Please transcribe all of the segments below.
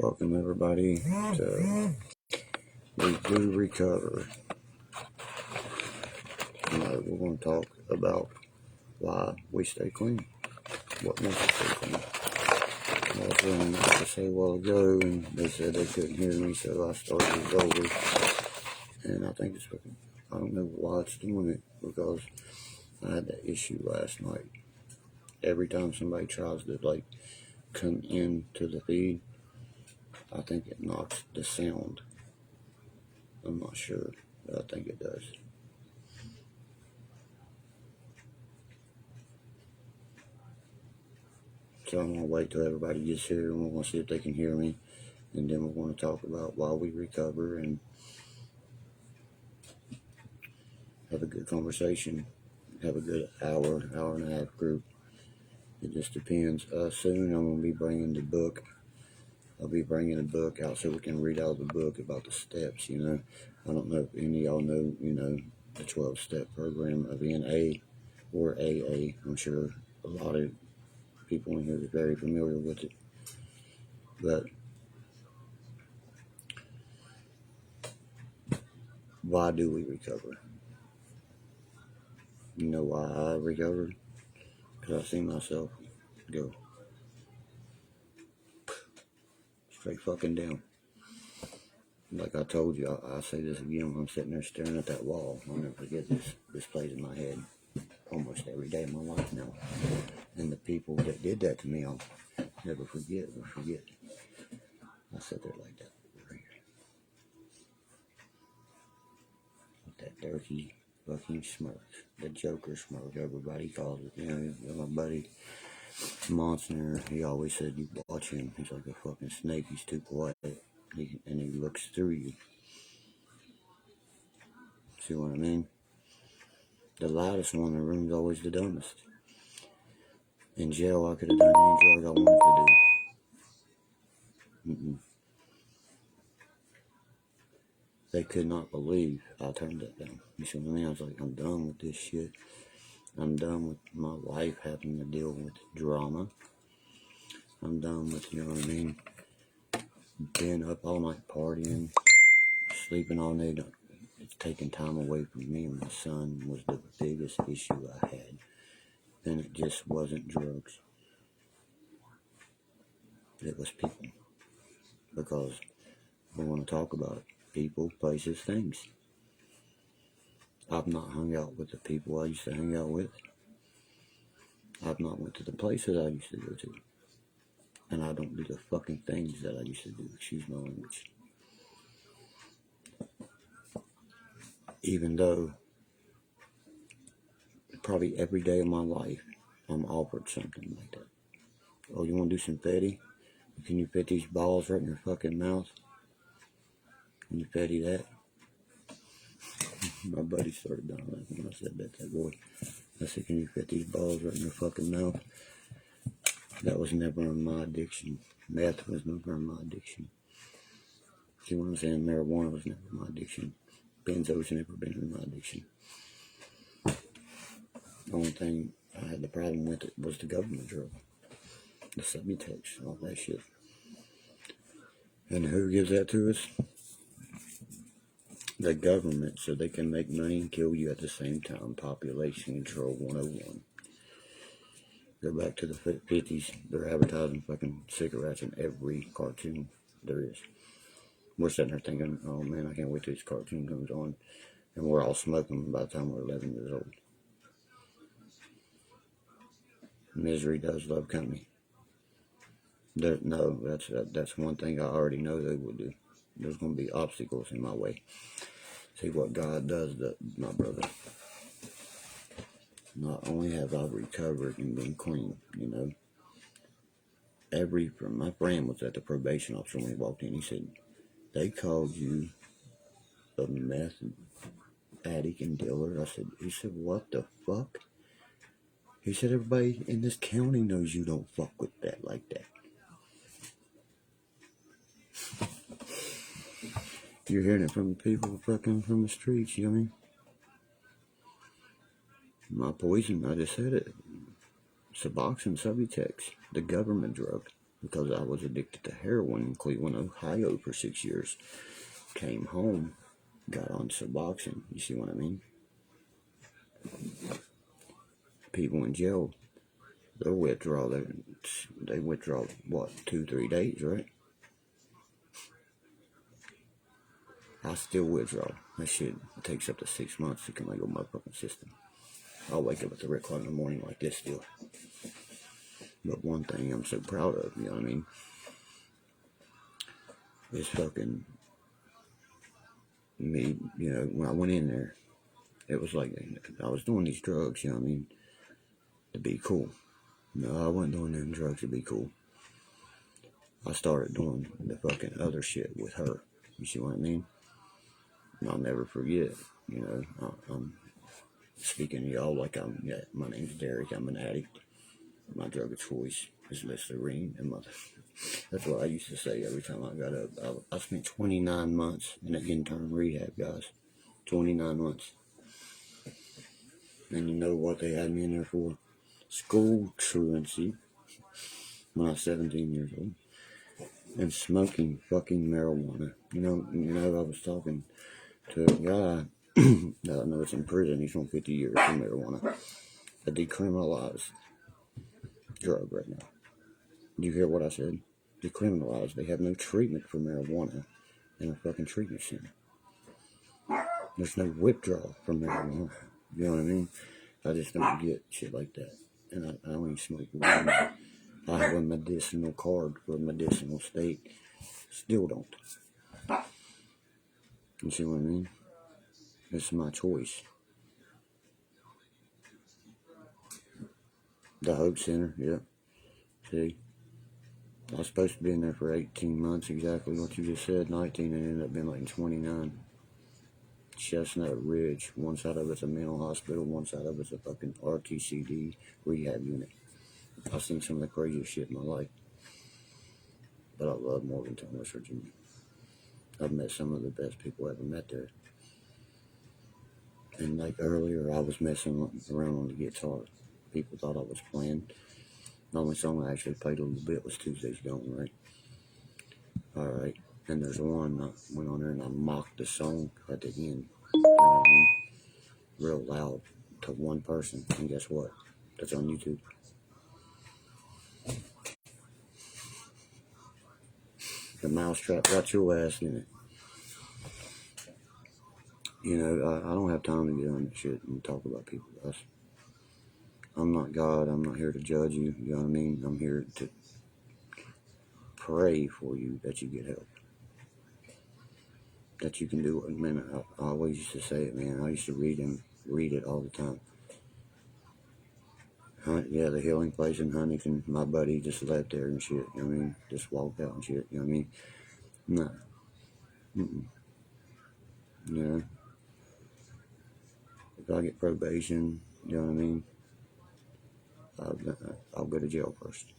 Welcome everybody to We Do Recover. Tonight we're going to talk about why we stay clean. What makes us stay clean. I was running that to say a while ago and they said they couldn't hear me, so I started it over. And I think it's working. I don't know why it's doing it, because I had that issue last night. Every time somebody tries to come into the feed, I think it knocks the sound. I'm not sure, but I think it does. So I'm going to wait till everybody gets here and we're going to see if they can hear me. And then we're going to talk about why we recover and have a good conversation. Have a good hour and a half group. It just depends. Soon I'm going to be bringing the book. I'll be bringing the book out so we can read out the book about the steps, I don't know if any of y'all know, the 12-step program of NA or AA. I'm sure a lot of people in here are very familiar with it. But why do we recover? You know why I recovered? Because I see myself go straight fucking down. Like I told you, I'll say this again when I'm sitting there staring at that wall. I'll never forget this. This plays in my head almost every day of my life now. And the people that did that to me, I'll never forget. I sit there like that. Right here. With that Derkie fucking smirk. The Joker smirk, everybody calls it. My buddy Monster, he always said, you watch him. He's like a fucking snake. He's too quiet. And he looks through you. See what I mean? The loudest one in the room is always the dumbest. In jail, I could have done any drug I wanted to do. They could not believe I turned that down. You see what I mean? I was like, I'm done with this shit. I'm done with my life having to deal with drama. I'm done with, you know what I mean, being up all night partying, sleeping all night. It's taking time away from me and my son was the biggest issue I had. And it just wasn't drugs. It was people. Because we want to talk about people, places, things. I've not hung out with the people I used to hang out with. I've not went to the places I used to go to. And I don't do the fucking things that I used to do. Excuse my language. Even though probably every day of my life I'm offered something like that. Oh, you want to do some fetty? Can you fit these balls right in your fucking mouth? Can you fetty that? My buddy started dying laughing when I said that to that boy. I said, can you fit these balls right in your fucking mouth? That was never in my addiction. Meth was never in my addiction. See what I'm saying? Marijuana was never my addiction. Benzo's never been in my addiction. The only thing I had the problem with it was the government drug. The subtext, all that shit. And who gives that to us? The government, so they can make money and kill you at the same time. Population control 101. Go back to the 50s, they're advertising fucking cigarettes in every cartoon there is. We're sitting there thinking, oh man, I can't wait till this cartoon comes on. And we're all smoking by the time we're 11 years old. Misery does love company. No, that's one thing I already know they would do. There's going to be obstacles in my way. See what God does, my brother. Not only have I recovered and been clean, my friend was at the probation officer when he walked in. He said, they called you a meth addict and dealer. He said, what the fuck? He said, everybody in this county knows you don't fuck with that like that. You're hearing it from the people fucking from the streets, you know what I mean? My poison, I just said it. Suboxone, Subutex, the government drug. because I was addicted to heroin in Cleveland, Ohio for 6 years. Came home, got on Suboxone, you see what I mean? People in jail, their withdrawal, they withdraw, what, 2-3 days, right? I still withdraw. That shit takes up to 6 months to come out of my fucking system. I'll wake up at the red clock in the morning like this still. But one thing I'm so proud of, you know what I mean? Is fucking me, you know, when I went in there, it was like I was doing these drugs, you know what I mean, to be cool. No, I wasn't doing them drugs to be cool. I started doing the fucking other shit with her. You see what I mean? And I'll never forget, you know, I'm speaking to y'all like my name's Derek, I'm an addict. My drug of choice is Listerine, and that's what I used to say every time I got up. I spent 29 months in an intern rehab, guys. 29 months. And you know what they had me in there for? School truancy when I was 17 years old. And smoking fucking marijuana. You know, I was talking to a guy that I know is in prison. He's on 50 years for marijuana. A decriminalized drug right now. Do you hear what I said? Decriminalized. They have no treatment for marijuana in a fucking treatment center. There's no withdrawal from marijuana. You know what I mean? I just don't get shit like that. And I don't even smoke weed. I have a medicinal card for a medicinal state. Still don't. You see what I mean? It's my choice. The Hope Center, yeah. See? I was supposed to be in there for 18 months, exactly what you just said. 19, and ended up being like 29. Chestnut Ridge. One side of it's a mental hospital, one side of it's a fucking RTCD rehab unit. I've seen some of the craziest shit in my life. But I love Morgantown, West Virginia. I've met some of the best people I ever met there. And like earlier, I was messing around on the guitar. People thought I was playing. The only song I actually played a little bit was Tuesday's Gone, right? Alright. And there's one I went on there and I mocked the song at the end. You know what I mean? Real loud to one person. And guess what? That's on YouTube. The mousetrap got your ass in it. You know, I don't have time to get on that shit and talk about people, guys. I'm not God. I'm not here to judge you. You know what I mean? I'm here to pray for you that you get help. That you can do it. Man, I always used to say it, man. I used to read it all the time. Yeah, the healing place in Huntington. My buddy just left there and shit. You know what I mean? Just walked out and shit. You know what I mean? No. Yeah. If I get probation, you know what I mean? I'll go to jail first.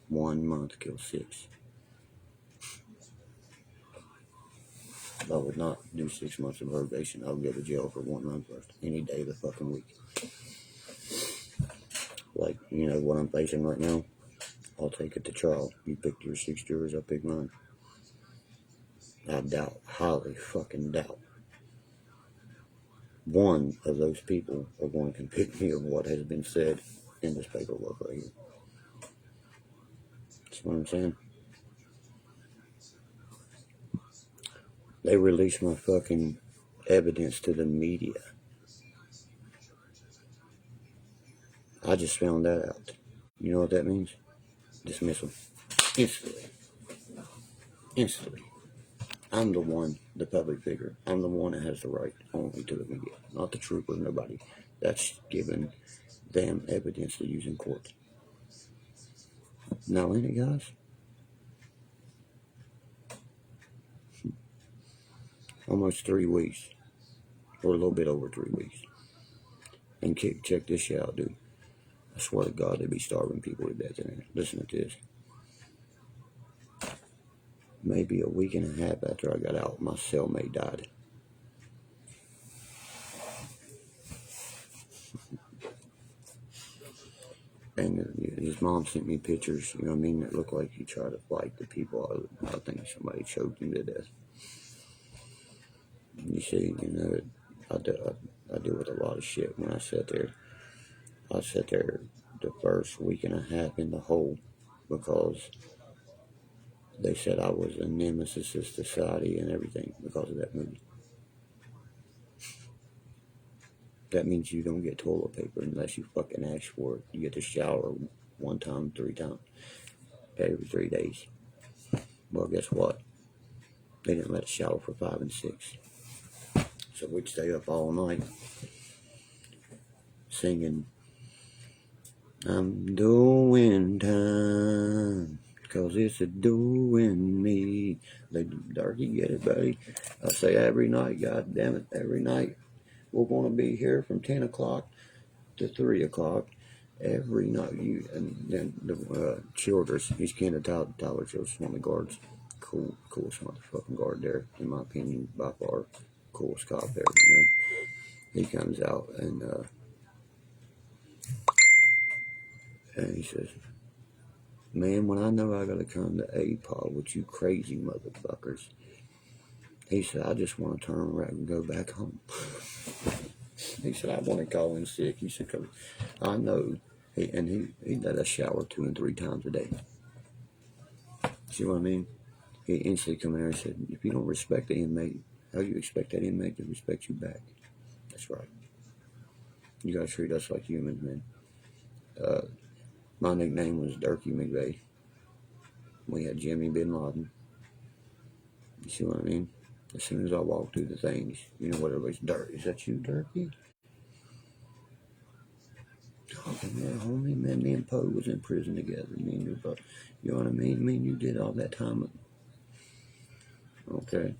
1 month kills 6. I would not do 6 months of probation. I'll go to jail for 1 month first. Any day of the fucking week. Like, you know what I'm facing right now? I'll take it to trial. You picked your 6 jurors, I pick mine. I doubt, highly fucking doubt, one of those people are going to convict me of what has been said in this paperwork right here. That's what I'm saying. They released my fucking evidence to the media. I just found that out. You know what that means? Dismissal. Instantly. I'm the one, the public figure. I'm the one that has the right only to the media. Not the trooper, nobody. That's giving them evidence to use in court. Now, ain't it, guys? Almost 3 weeks. Or a little bit over 3 weeks. And check this shit out, dude. I swear to God, they be starving people to death in there. Listen to this. Maybe a week and a half after I got out, my cellmate died. And his mom sent me pictures, you know what I mean, that looked like he tried to fight the people. I think somebody choked him to death. You see, you know, I deal with a lot of shit. When I sat there the first week and a half in the hole because they said I was a nemesis of society and everything because of that movie. That means you don't get toilet paper unless you fucking ask for it. You get to shower 1 time, 3 times every 3 days. Well, guess what? They didn't let us shower for 5 and 6. So we'd stay up all night singing, I'm doing time, 'cause it's a doing me. Derkie, get it, buddy? I say every night, God damn it, every night. We're going to be here from 10 o'clock to 3 o'clock every night. And then the Childress, he's Kendall Tyler Childress, one of the guards. Coolest motherfucking guard there, in my opinion, by far. Coolest cop there, you know. He comes out and he says, man, when I know I gotta come to APOD with you crazy motherfuckers, he said, I just want to turn around and go back home. He said, I want to call in sick. He said, 'cause I know. He let us shower 2 and 3 times a day. See what I mean? He instantly come in there and said, if you don't respect the inmate, how do you expect that inmate to respect you back? That's right. You gotta treat us like humans, man. My nickname was Derkie McVeigh. We had Jimmy Bin Laden. You see what I mean? As soon as I walked through the things, you know what everybody's, Dirt, is that you, Derkie? Oh, man, homie, man, me and Poe was in prison together. Me and you, you know what I mean? Me and you did all that time. Okay.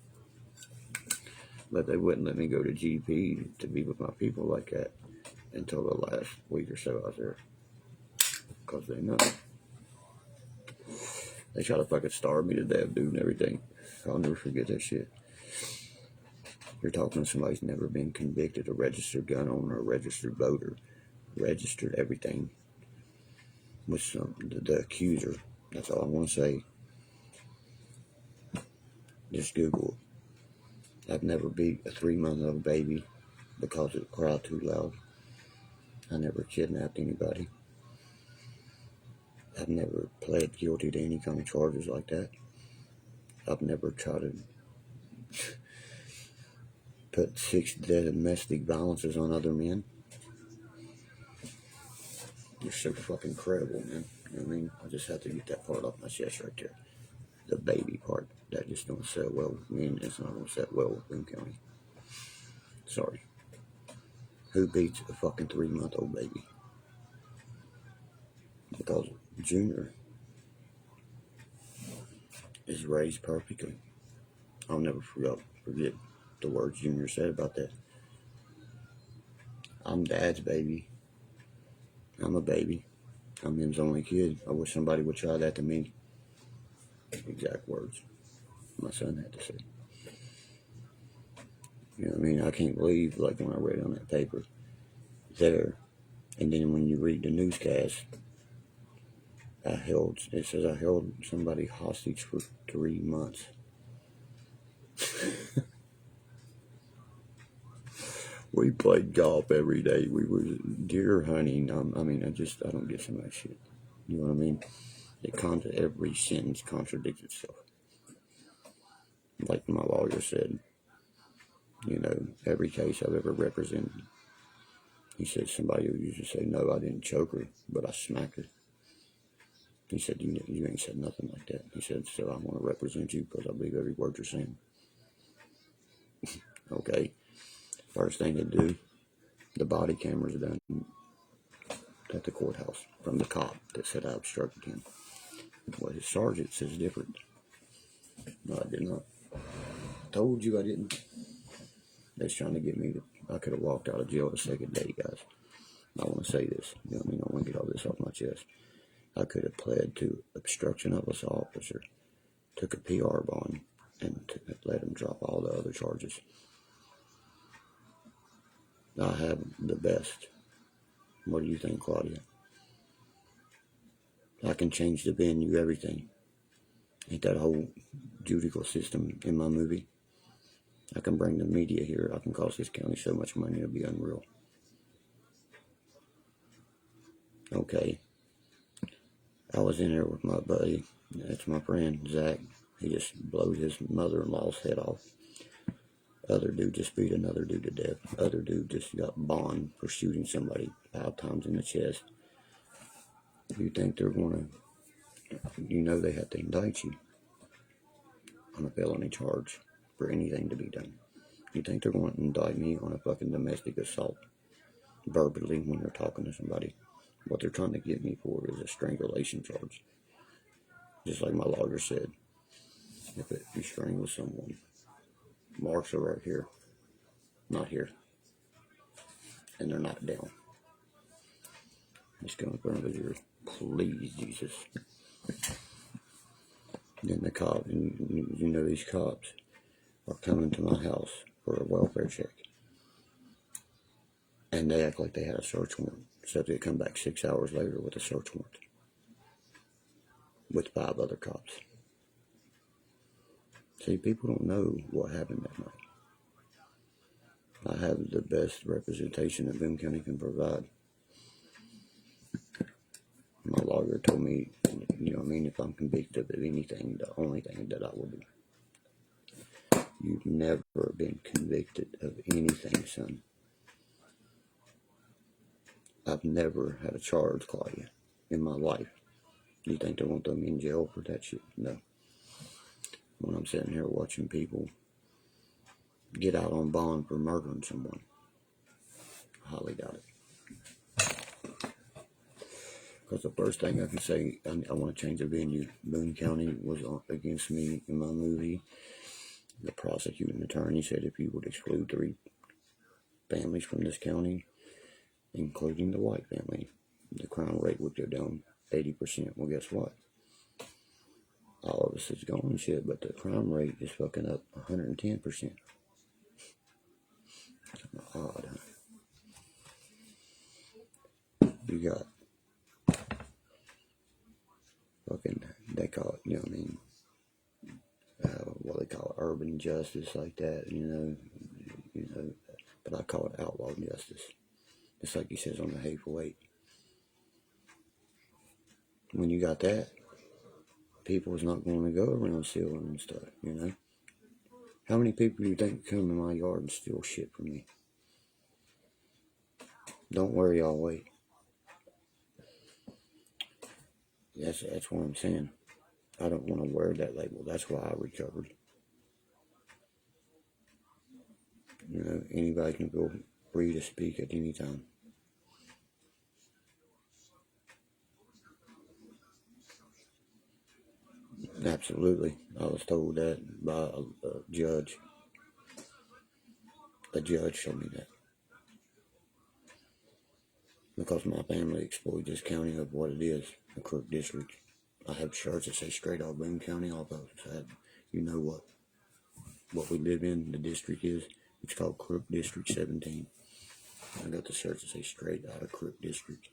But they wouldn't let me go to GP to be with my people like that until the last week or so I was there. Because they know. They try to fucking starve me to death, dude, and everything. I'll never forget that shit. You're talking to somebody who's never been convicted, a registered gun owner, a registered voter, registered everything. With the accuser. That's all I want to say. Just Google it. I've never beat a 3-month-old baby because it cried too loud. I never kidnapped anybody. I've never pled guilty to any kind of charges like that. I've never tried to put 6 domestic violences on other men. You're so fucking credible, man. You know what I mean? I just have to get that part off my chest right there. The baby part. That just don't sit well with me, and it's not going to sit well with Boone County. Sorry. Who beats a fucking 3-month-old baby? Because Junior is raised perfectly. I'll never forget the words Junior said about that. I'm Dad's baby. I'm a baby. I'm his only kid. I wish somebody would try that to me. Exact words my son had to say. You know what I mean? I can't believe, like, when I read on that paper there, and then when you read the newscast, it says I held somebody hostage for 3 months. We played golf every day. We were deer hunting. I don't get some of that shit. You know what I mean? Every sentence contradicts itself. Like my lawyer said, you know, every case I've ever represented, he said somebody would usually say, no, I didn't choke her, but I smacked her. He said, you ain't said nothing like that. He said, so I want to represent you because I believe every word you're saying. Okay. First thing to do, the body cameras done at the courthouse from the cop that said I obstructed him. Well, his sergeant says different. No, I did not. Told you I didn't. They're trying to get me I could have walked out of jail the second day, guys. I want to say this. You know what I mean? I want to get all this off my chest. I could have pled to obstruction of an officer, took a PR bond, and let him drop all the other charges. I have the best. What do you think, Claudia? I can change the venue, everything. Ain't that whole judicial system in my movie? I can bring the media here. I can cost this county so much money, it'll be unreal. Okay. I was in there with my buddy. That's my friend, Zach. He just blowed his mother-in-law's head off. Other dude just beat another dude to death. Other dude just got bond for shooting somebody 5 times in the chest. You think they're gonna, they have to indict you on a felony charge for anything to be done. You think they're going to indict me on a fucking domestic assault verbally when they're talking to somebody? What they're trying to get me for is a strangulation charge. Just like my lawyer said, if you strangle someone, marks are right here, not here, and they're not down. Just come in front of your, please, Jesus. Then the cop, and these cops are coming to my house for a welfare check, and they act like they had a search warrant, so they come back 6 hours later with a search warrant with 5 other cops. See, people don't know what happened that night. I have the best representation that Boone County can provide. My lawyer told me, if I'm convicted of anything, the only thing that I will do. You've never been convicted of anything, son. I've never had a charge call you in my life. You think they're going to throw me in jail for that shit? No. When I'm sitting here watching people get out on bond for murdering someone, I highly doubt it. Because the first thing I can say, I want to change the venue. Boone County was against me in my movie. The prosecuting attorney said if you would exclude 3 families from this county, including the white family, the crime rate would go down 80%. Well, guess what? All of us is gone and shit, but the crime rate is fucking up 110%. Odd, huh? You got fucking, they call it, what they call it, urban justice like that, but I call it outlaw justice. It's like he says on the Hateful Eight. When you got that, people is not going to go around stealing and stuff, How many people do you think come in my yard and steal shit from me? Don't worry, I'll wait. That's what I'm saying. I don't want to wear that label. That's why I recovered. Anybody can feel free to speak at any time. Absolutely. I was told that by a judge. A judge told me that. Because my family exploits this county of what it is, a crook district. I have shirts that say straight out Boone County, all those. What we live in, the district is. It's called Crook District 17. I got the shirts that say straight out of Crook District.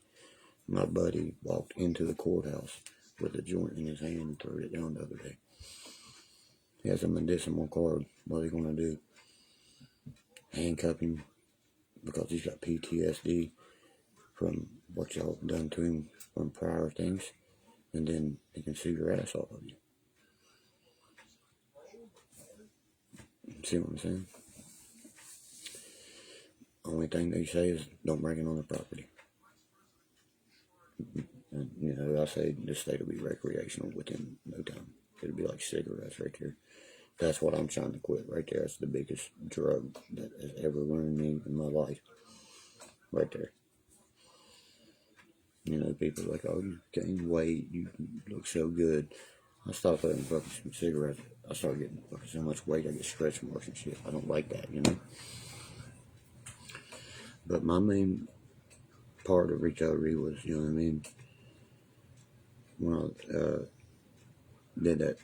My buddy walked into the courthouse with a joint in his hand and threw it down the other day. He has a medicinal card. What are they going to do? Handcuff him because he's got PTSD from what y'all done to him from prior things, and then he can sue your ass off of you. See what I'm saying? Only thing they say is don't bring it on the property. And, I say this state will be recreational within no time. It'll be like cigarettes right there. That's what I'm trying to quit right there. That's the biggest drug that has ever ruined me in my life. Right there. People are like, oh, you gained weight, you look so good. I stopped putting fucking cigarettes. I started getting fucking so much weight, I get stretch marks and shit. I don't like that, But my main part of recovery was, when I did that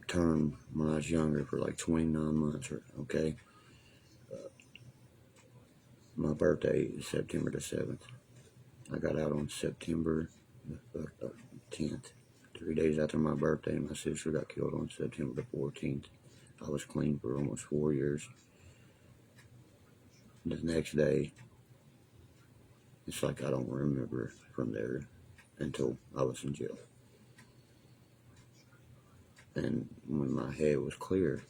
term when I was younger for like 29 months, okay? My birthday is September the 7th. I got out on September the 10th. 3 days after my birthday, my sister got killed on September the 14th. I was clean for almost 4 years. The next day, it's like I don't remember from there until I was in jail. And when my head was clear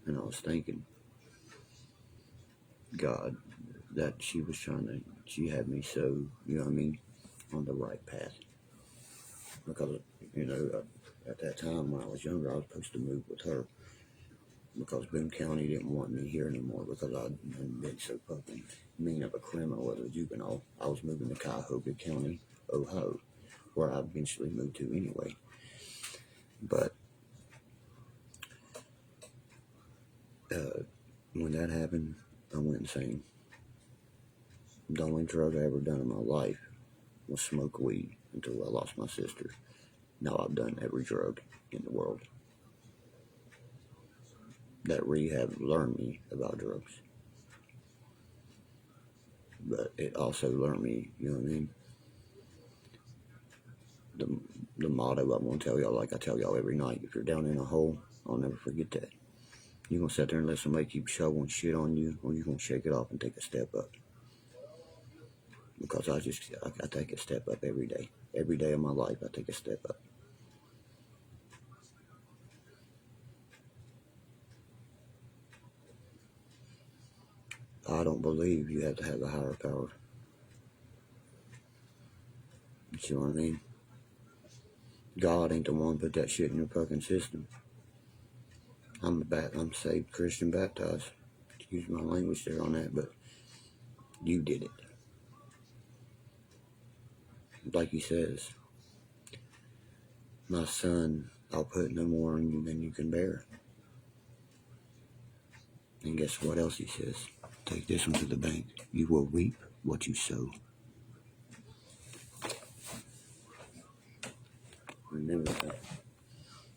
and I was thinking, God, that she had me so, you know what I mean, on the right path. Because, at that time when I was younger, I was supposed to move with her. Because Boone County didn't want me here anymore because I'd been so fucking mean of a criminal as a juvenile. I was moving to Cuyahoga County, Ohio, where I eventually moved to anyway. But when that happened, I went insane. The only drug I ever done in my life was smoke weed until I lost my sister. Now I've done every drug in the world. That rehab learned me about drugs. But it also learned me, you know what I mean? The motto I'm going to tell y'all, like I tell y'all every night, if you're down in a hole, I'll never forget that. You're going to sit there and let somebody keep shoveling shit on you, or you're going to shake it off and take a step up. Because I take a step up every day. Every day of my life, I take a step up. I don't believe you have to have a higher power. You see what I mean? God ain't the one put that shit in your fucking system. I'm saved Christian baptized. Excuse my language there on that, but you did it. Like he says, my son, I'll put no more on you than you can bear. And guess what else he says? Take this one to the bank. You will reap what you sow. Remember that.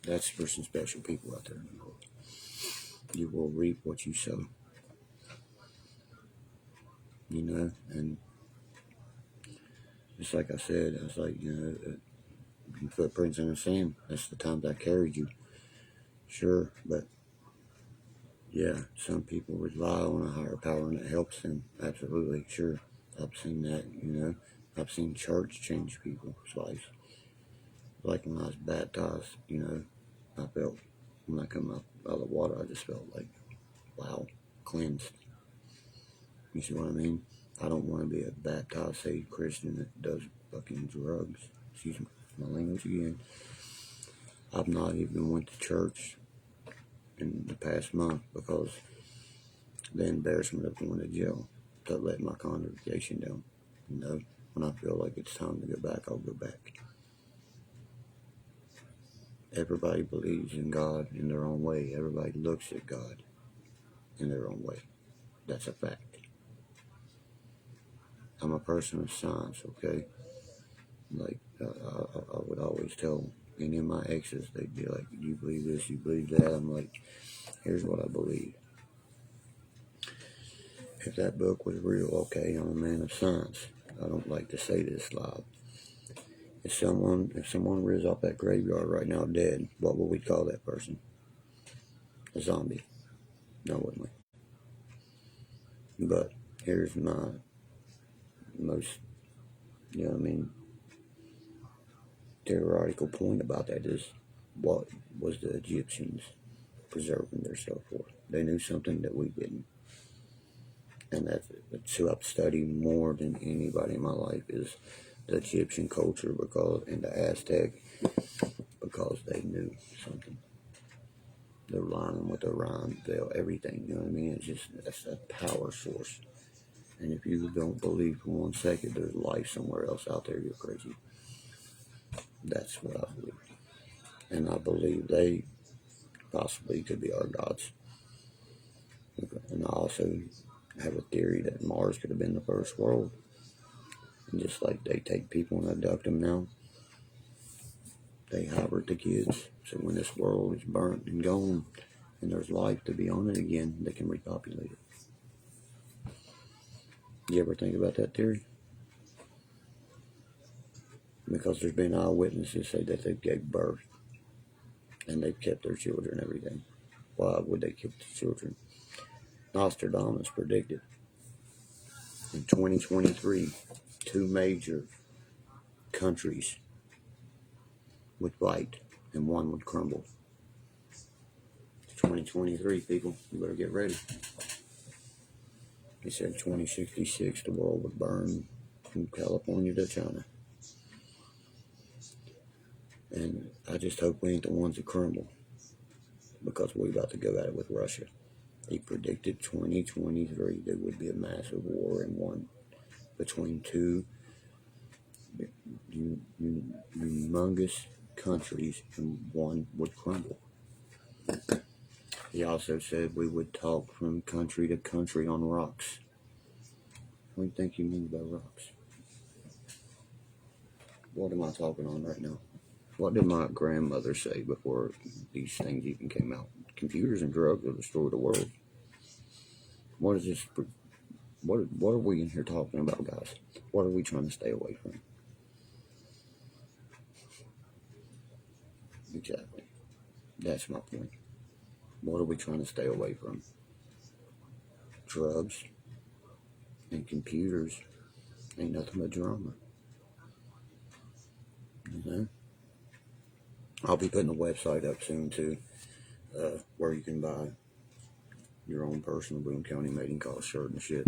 That's for some special people out there in the world. You will reap what you sow. And just like I said, I was like, footprints in the sand. That's the times I carried you. Sure, but yeah, some people rely on a higher power and it helps them. Absolutely, sure. I've seen that, I've seen church change people's lives. Like when I was baptized, I felt, when I come out of the water, I just felt like, wow, cleansed. You see what I mean? I don't want to be a baptized, saved Christian that does fucking drugs. Excuse my language again. I've not even went to church in the past month because the embarrassment of going to jail to let my congregation down. When I feel like it's time to go back, I'll go back. Everybody believes in God in their own way. Everybody looks at God in their own way. That's a fact. I'm a person of science, okay? Like, I would always tell any of my exes, they'd be like, you believe this, you believe that? I'm like, here's what I believe. If that book was real, okay, I'm a man of science. I don't like to say this loud. If someone riz off that graveyard right now dead, what would we call that person? A zombie. No, wouldn't we? But here's my most, theoretical point about that is, what was the Egyptians preserving themselves for? They knew something that we didn't. And that's who I've studied more than anybody in my life is the Egyptian culture and the Aztec, because they knew something. They're lining with the rhyme, everything, you know what I mean? That's a power source. And if you don't believe for 1 second there's life somewhere else out there, you're crazy. That's what I believe. And I believe they possibly could be our gods. And I also have a theory that Mars could have been the first world. And just like they take people and abduct them now, they hybrid the kids. So when this world is burnt and gone and there's life to be on it again, they can repopulate it. You ever think about that theory? because there's been eyewitnesses say that they gave birth and they've kept their children every day. Why would they keep the children? Nostradamus predicted in 2023, 2 major countries would fight and 1 would crumble. 2023, people, you better get ready. He said 2066, the world would burn from California to China. And I just hope we ain't the ones that crumble, because we're about to go at it with Russia. He predicted 2023 there would be a massive war in one between 2 humongous countries, and 1 would crumble. He also said we would talk from country to country on rocks. What do you think he means by rocks? What am I talking on right now? What did my grandmother say before these things even came out? Computers and drugs will destroy the world. What is this? What are we in here talking about, guys? What are we trying to stay away from? Exactly. That's my point. What are we trying to stay away from? Drugs and computers ain't nothing but drama. You know? I'll be putting a website up soon too, where you can buy your own personal Boone County made in cost shirt and shit.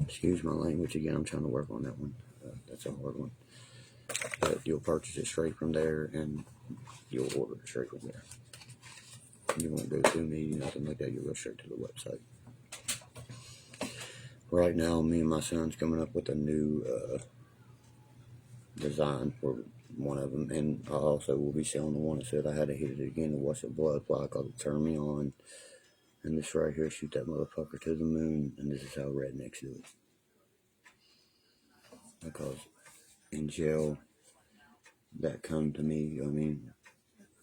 Excuse my language again, I'm trying to work on that one. That's a hard one. But you'll purchase it straight from there, and you'll order it straight from there. You won't go through me, nothing like that. You'll go straight to the website. Right now, me and my son's coming up with a new design for one of them, and I also will be selling the one that said I had to hit it again to watch the blood fly because it turned me on. And this right here, shoot that motherfucker to the moon, and this is how rednecks do it. Because in jail, that come to me, I mean,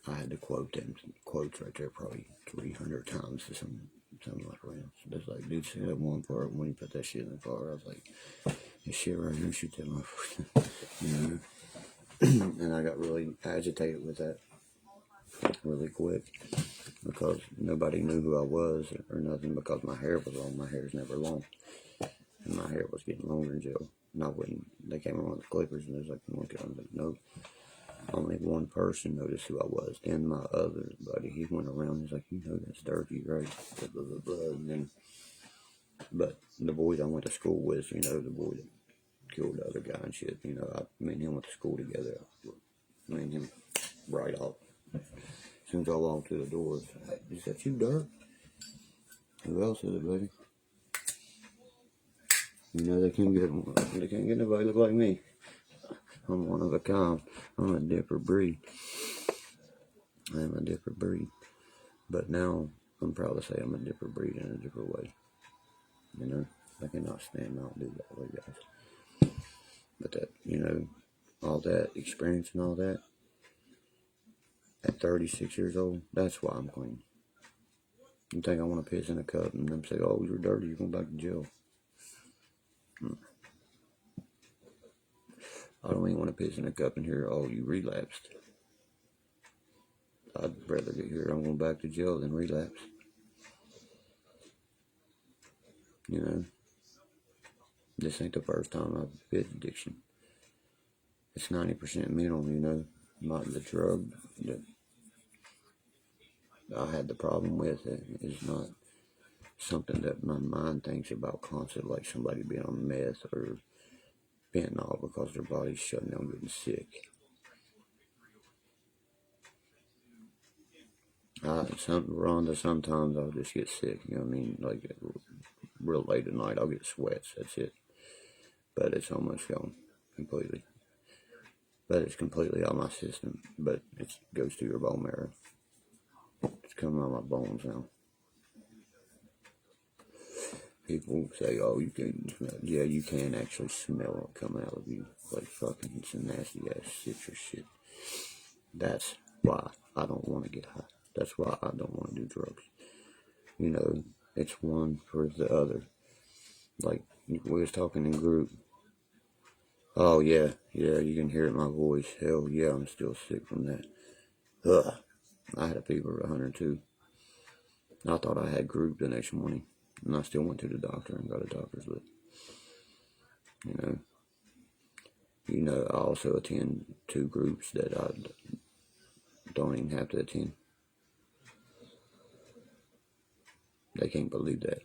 I had to quote them quotes right there probably 300 times to something like that. So it's like, dude, say that one part when you put that shit in the car. I was like, this shit right here, shoot that motherfucker. You know? And I got really agitated with that really quick because nobody knew who I was or nothing, because my hair was long. My hair's never long. And my hair was getting longer in jail. And I wouldn't, they came around with the clippers and they was like, I was like, nope. Only one person noticed who I was. Then my other buddy, he went around, he's like, you know that's Derkie, right? Blah, blah, blah, blah. And then, but the boys I went to school with, you know, the boy that killed the other guy and shit, you know, me and him went to school together. Me and him right off. As soon as I walked through the door, hey, is that you, Dirk? Who else is it, buddy? You know, they can't get nobody look like me. I'm one of a kind. I'm a different breed. I am a different breed. But now, I'm proud to say I'm a different breed in a different way. You know, I cannot stand out and do that way, guys. But that, you know, all that experience and all that, at 36 years old, that's why I'm clean. You think I want to piss in a cup and them say, oh, you're dirty, you're going back to jail. I don't even want to piss in a cup and hear, oh, you relapsed. I'd rather get here, I'm going back to jail than relapse. You know, this ain't the first time I've bit addiction. It's 90% mental, you know. The drug that I had the problem with is not something that my mind thinks about constantly, like somebody being on meth or fentanyl because their body's shutting down, getting sick. Rhonda, sometimes I'll just get sick, you know what I mean? Like, real late at night, I'll get sweats, that's it. But it's almost gone completely. But it's completely out of my system. But it goes to your bone marrow. It's coming out of my bones now. People say, oh, you can smell it. Yeah, you can actually smell it coming out of you. Like fucking some nasty ass citrus shit. That's why I don't want to get high. That's why I don't want to do drugs. You know, it's one for the other. Like, we was talking in group. Oh, yeah, you can hear it in my voice. Hell yeah, I'm still sick from that. Ugh. I had a fever of 102. I thought I had group the next morning, and I still went to the doctor and got a doctor's list. You know, I also attend 2 groups that I don't even have to attend. They can't believe that.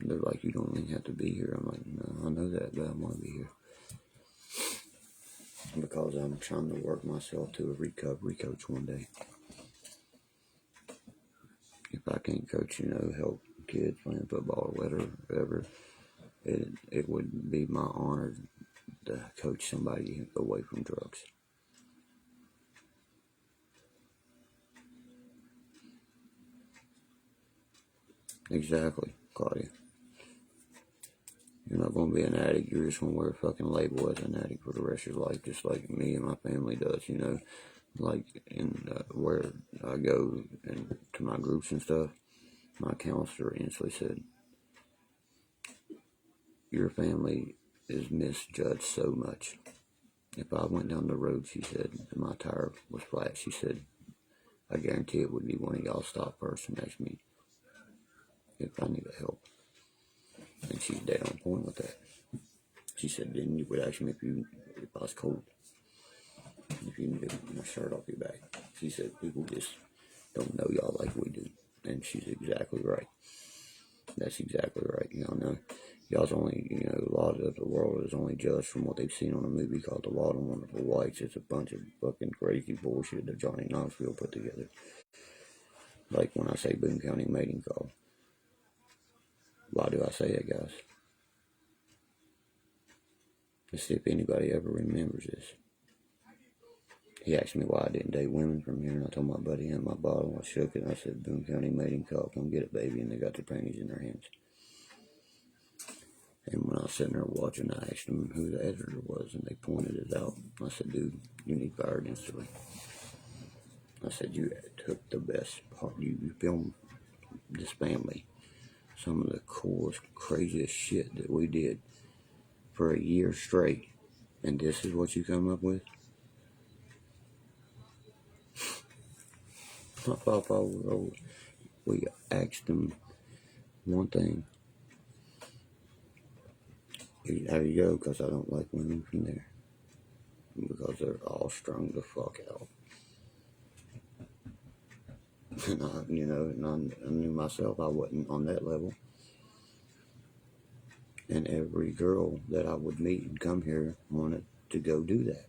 They're like, you don't even have to be here. I'm like, no, I know that, but I want to be here. Because I'm trying to work myself to a recovery coach one day. If I can't coach, help kids playing football or whatever, it would be my honor to coach somebody away from drugs. Exactly, Claudia. You're not going to be an addict. You're just going to wear a fucking label as an addict for the rest of your life, just like me and my family does, Like where I go and to my groups and stuff, my counselor instantly said, your family is misjudged so much. If I went down the road, she said, and my tire was flat, she said, I guarantee it would be one of y'all stop first and ask me if I needed help. And she's dead on point with that. She said, then you would ask me if I was cold, if you needed my shirt off your back. She said, people just don't know y'all like we do. And she's exactly right. That's exactly right. Y'all's only, a lot of the world is only judged from what they've seen on a movie called The Wild and Wonderful Whites. It's a bunch of fucking crazy bullshit that Johnny Knoxville put together. Like when I say Boone County mating call. Why do I say that, guys? Let's see if anybody ever remembers this. He asked me why I didn't date women from here, and I told my buddy and my bottle. I shook it, and I said, Boone County mating call, come get it, baby. And they got their panties in their hands. And when I was sitting there watching, I asked them who the editor was, and they pointed it out. I said, dude, you need fired instantly. I said, you took the best part. You filmed this family. Some of the coolest, craziest shit that we did for a year straight. And this is what you come up with? We asked them one thing. How you go? Because I don't like women from there. Because they're all strung the fuck out. And I knew myself I wasn't on that level. And every girl that I would meet and come here wanted to go do that.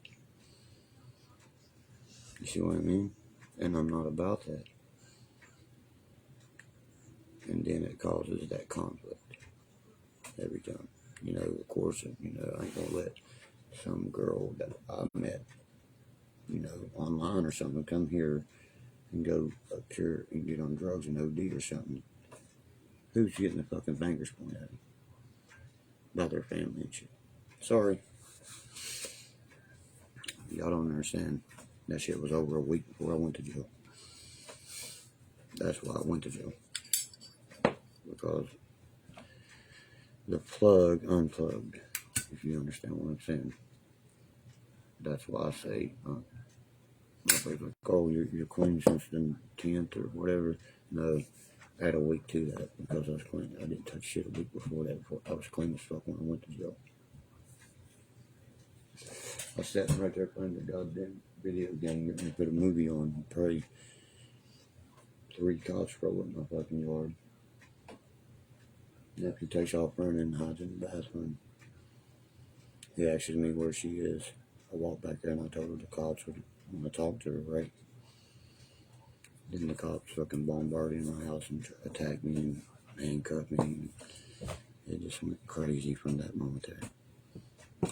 You see what I mean? And I'm not about that. And then it causes that conflict every time. Of course, I ain't gonna let some girl that I met, online or something come here and go up here and get on drugs and OD or something. Who's getting the fucking fingers pointed at them? About their family and shit. Sorry. Y'all don't understand. That shit was over a week before I went to jail. That's why I went to jail. Because the plug unplugged, if you understand what I'm saying. That's why I say, everybody's like, oh, you're clean since the 10th or whatever. No, I had a week to that because I was clean. I didn't touch shit a week before that. I was clean as fuck when I went to jail. I sat right there playing the goddamn video game, getting ready to put a movie on and pray. 3 cops roll in my fucking yard. Nephew takes off running and hides in the bathroom. He asks me where she is. I walk back there and I told her the cops would want to talk to her, right? Then the cops fucking bombarded my house and attacked me and handcuffed me. It just went crazy from that moment there.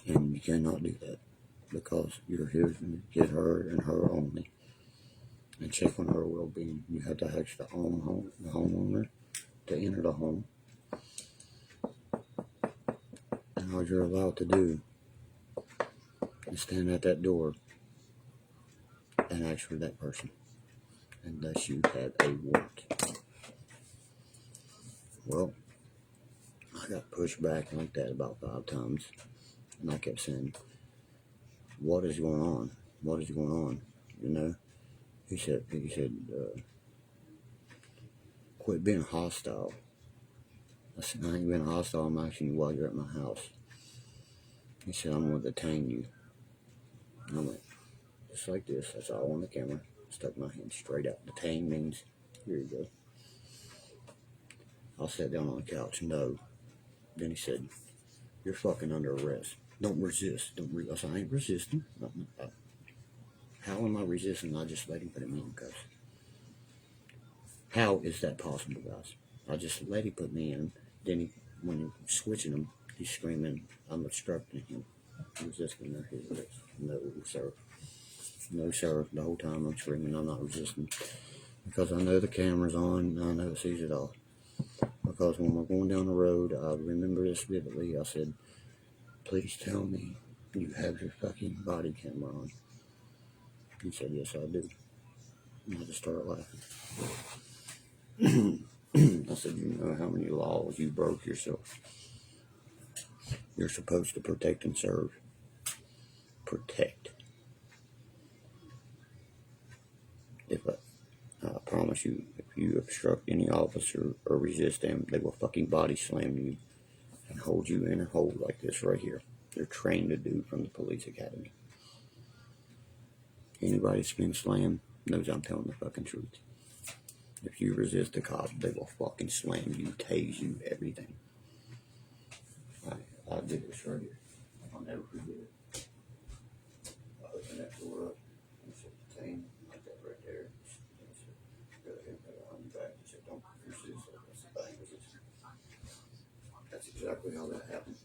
And you cannot do that because you're here to get her and her only and check on her well-being. You have to ask the homeowner to enter the home. And all you're allowed to do is stand at that door and ask for that person unless you have a warrant. Well, I got pushed back like that about 5 times. And I kept saying, what is going on? What is going on? You know? He said, quit being hostile. I said, I ain't being hostile. I'm asking you while you're at my house. He said, I'm going to detain you. And I went, just like this. That's all on the camera. Stuck my hand straight out. Detain means, here you go. I sat down on the couch. No. Then he said, you're fucking under arrest. Don't resist. I said, I ain't resisting. How am I resisting? I just let him put me in cuffs. How is that possible, guys? I just let him put me in. Then when he's switching him, he's screaming, I'm obstructing him. Resisting his arrest. No, sir. No, sir. The whole time I'm screaming, I'm not resisting. Because I know the camera's on, and I know it sees it all. Because when we're going down the road, I remember this vividly. I said, please tell me you have your fucking body camera on. He said, yes, I do. And I just started laughing. I said, you know how many laws you broke yourself? You're supposed to protect and serve. Protect. I promise you, if you obstruct any officer or resist them, they will fucking body slam you and hold you in a hold like this right here. They're trained to do from the police academy. Anybody that's been slammed knows I'm telling the fucking truth. If you resist the cops, they will fucking slam you, tase you, everything. I did this right here. I'll never forget it. I opened that door up and said, detain, like that right there. And I said, go ahead, put it on your back. He said, don't resist. That's the thing. That's exactly how that happened.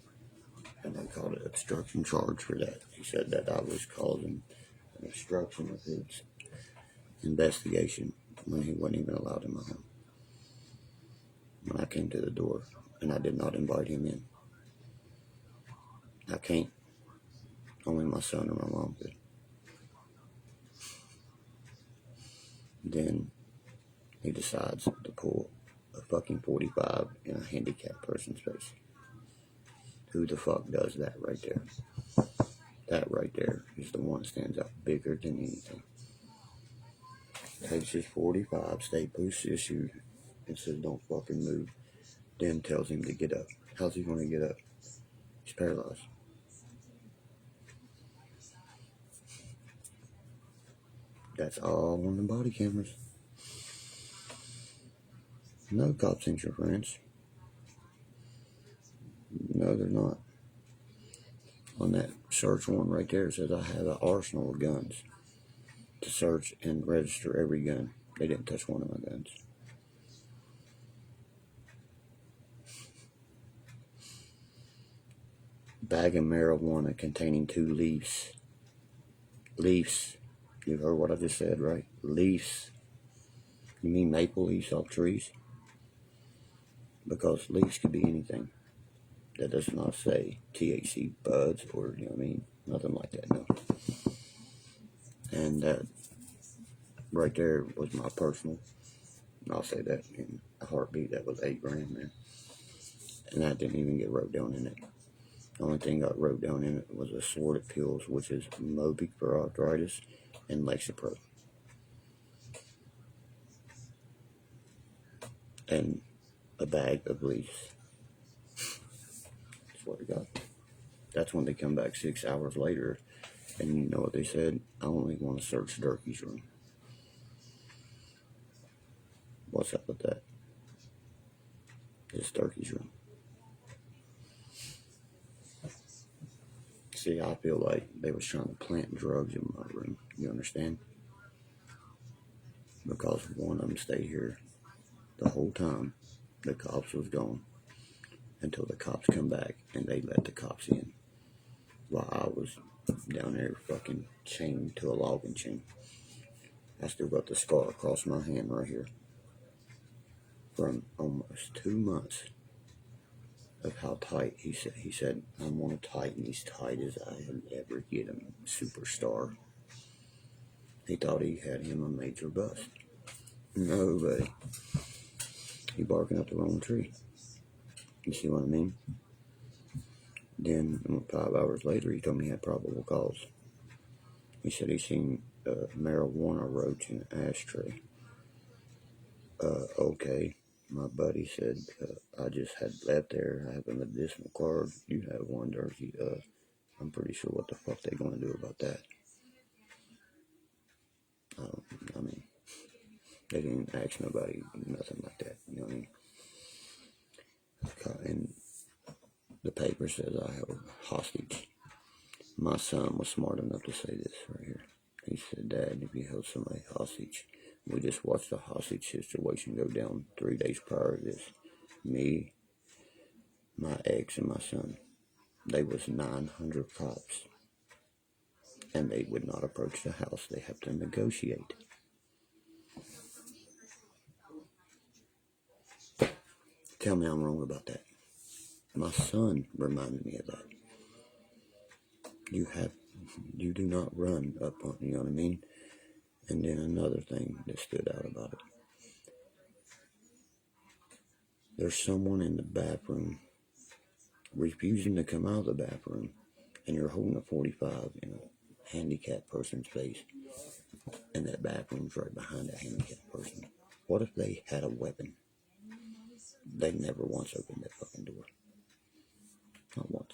And they called it obstruction charge for that. He said that I was causing an obstruction of his investigation when he wasn't even allowed in my home. When I came to the door, and I did not invite him in. I can't. Only my son or my mom could. Then he decides to pull a fucking 45 in a handicapped person's face. Who the fuck does that right there? That right there is the one that stands out bigger than anything. Takes his 45, stay positioned, and says, don't fucking move. Then tells him to get up. How's he going to get up? He's paralyzed. That's all on the body cameras. No cops ain't your friends. No, they're not. On that search warrant right there, it says I have an arsenal of guns to search and register every gun. They didn't touch one of my guns. Bag of marijuana containing 2 leaves. Leaves. You heard what I just said, right? Leaves. You mean maple leaves off trees? Because leaves could be anything. That does not say THC buds or, you know what I mean? Nothing like that, no. And that right there was my personal. I'll say that in a heartbeat. That was 8 grand, man. And that didn't even get wrote down in it. The only thing got wrote down in it was assorted pills, which is Mobic for arthritis and Lexapro. And a bag of leaves. Swear to God. That's when they come back 6 hours later, and you know what they said? I only want to search Derkie's room. What's up with that? It's Derkie's room. See, I feel like they was trying to plant drugs in my room. You understand? Because one of them stayed here the whole time the cops was gone until the cops come back and they let the cops in while I was down there fucking chained to a logging chain. I still got the scar across my hand right here from almost 2 months of how tight he said I'm gonna tighten as tight as I had ever get a superstar. He thought he had him a major bust. No, buddy. He barking up the wrong tree. You see what I mean? Then 5 hours later, he told me he had probable cause. He said he seen a marijuana roach in an ashtray. Okay. My buddy said, I just had that there. I have a medicinal card. You have one, Derkie. I'm pretty sure what the fuck they gonna do about that. I mean, they didn't ask nobody nothing like that. You know what I mean? And the paper says I held hostage. My son was smart enough to say this right here. He said, Dad, if you held somebody hostage, we just watched the hostage situation go down 3 days prior to this. Me, my ex, and my son. They was 900 cops. And they would not approach the house. They have to negotiate. Tell me I'm wrong about that. My son reminded me of that. You do not run up on, you know what I mean? And then another thing that stood out about it. There's someone in the bathroom refusing to come out of the bathroom, and you're holding a 45 in a handicapped person's face, and that bathroom's right behind that handicapped person. What if they had a weapon? They never once opened that fucking door. Not once.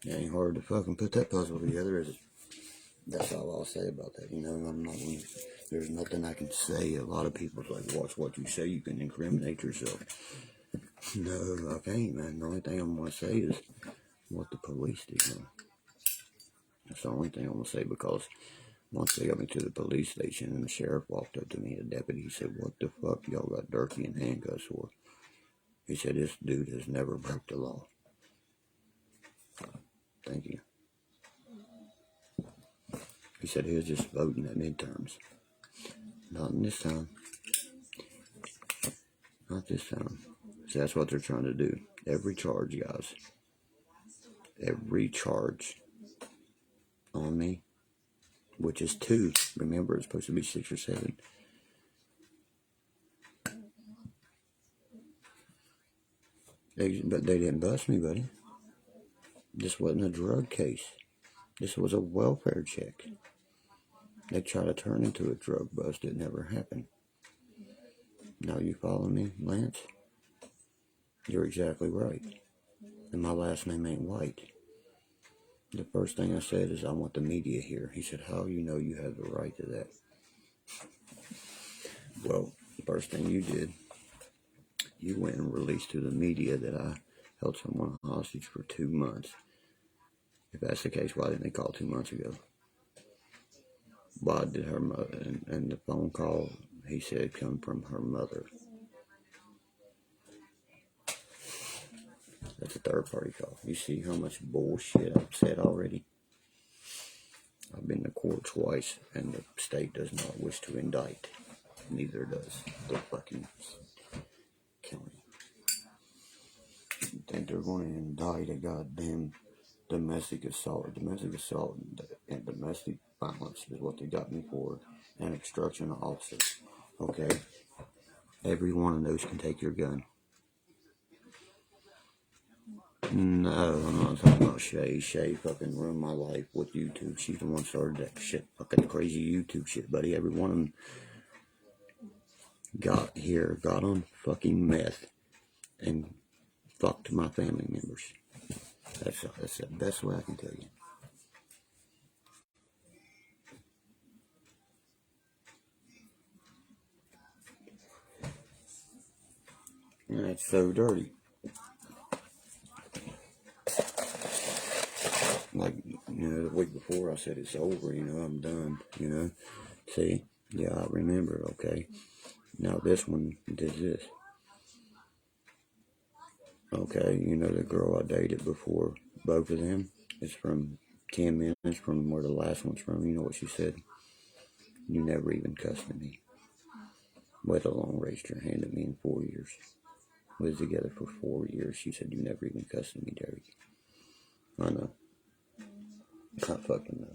It ain't hard to fucking put that puzzle together, is it? That's all I'll say about that. You know, I'm not going to, there's nothing I can say. A lot of people's like, watch what you say, you can incriminate yourself. No, I can't, man. The only thing I'm going to say is what the police did, man. That's the only thing I'm going to say, because once they got me to the police station and the sheriff walked up to me, the deputy, he said, what the fuck y'all got Derkie in handcuffs for? He said, this dude has never broke the law. Thank you. He said he was just voting at midterms. Not in this time. Not this time. So that's what they're trying to do. Every charge, guys. Every charge on me, which is 2. Remember, it's supposed to be 6 or 7. But they didn't bust me, buddy. This wasn't a drug case. This was a welfare check. They tried to turn into a drug bust. It never happened. Now you follow me, Lance? You're exactly right. And my last name ain't White. The first thing I said is, I want the media here. He said, how you know you have the right to that? Well, the first thing you did, you went and released to the media that I held someone hostage for 2 months. If that's the case, why didn't they call 2 months ago? Why did her mother, and the phone call, he said, come from her mother. That's a third party call. You see how much bullshit I've said already? I've been to court twice, and the state does not wish to indict. Neither does the fucking county. You think they're going to indict a goddamn domestic assault and domestic violence is what they got me for, and obstruction of officer. Okay? Every one of those can take your gun. No, I'm not talking about Shay. Shay fucking ruined my life with YouTube. She's the one started that shit, fucking crazy YouTube shit, buddy. Every one of them got on fucking meth and fucked my family members. That's the best way I can tell you. And it's so dirty. Like, the week before I said it's over, I'm done, See? Yeah, I remember, okay. Now this one did this. Okay, the girl I dated before both of them is from 10 minutes from where the last one's from. You know what she said? You never even cussed at me. Let alone raised your hand at me in 4 years. We was together for 4 years. She said, you never even cussed at me, Derek. I know. I fucking know.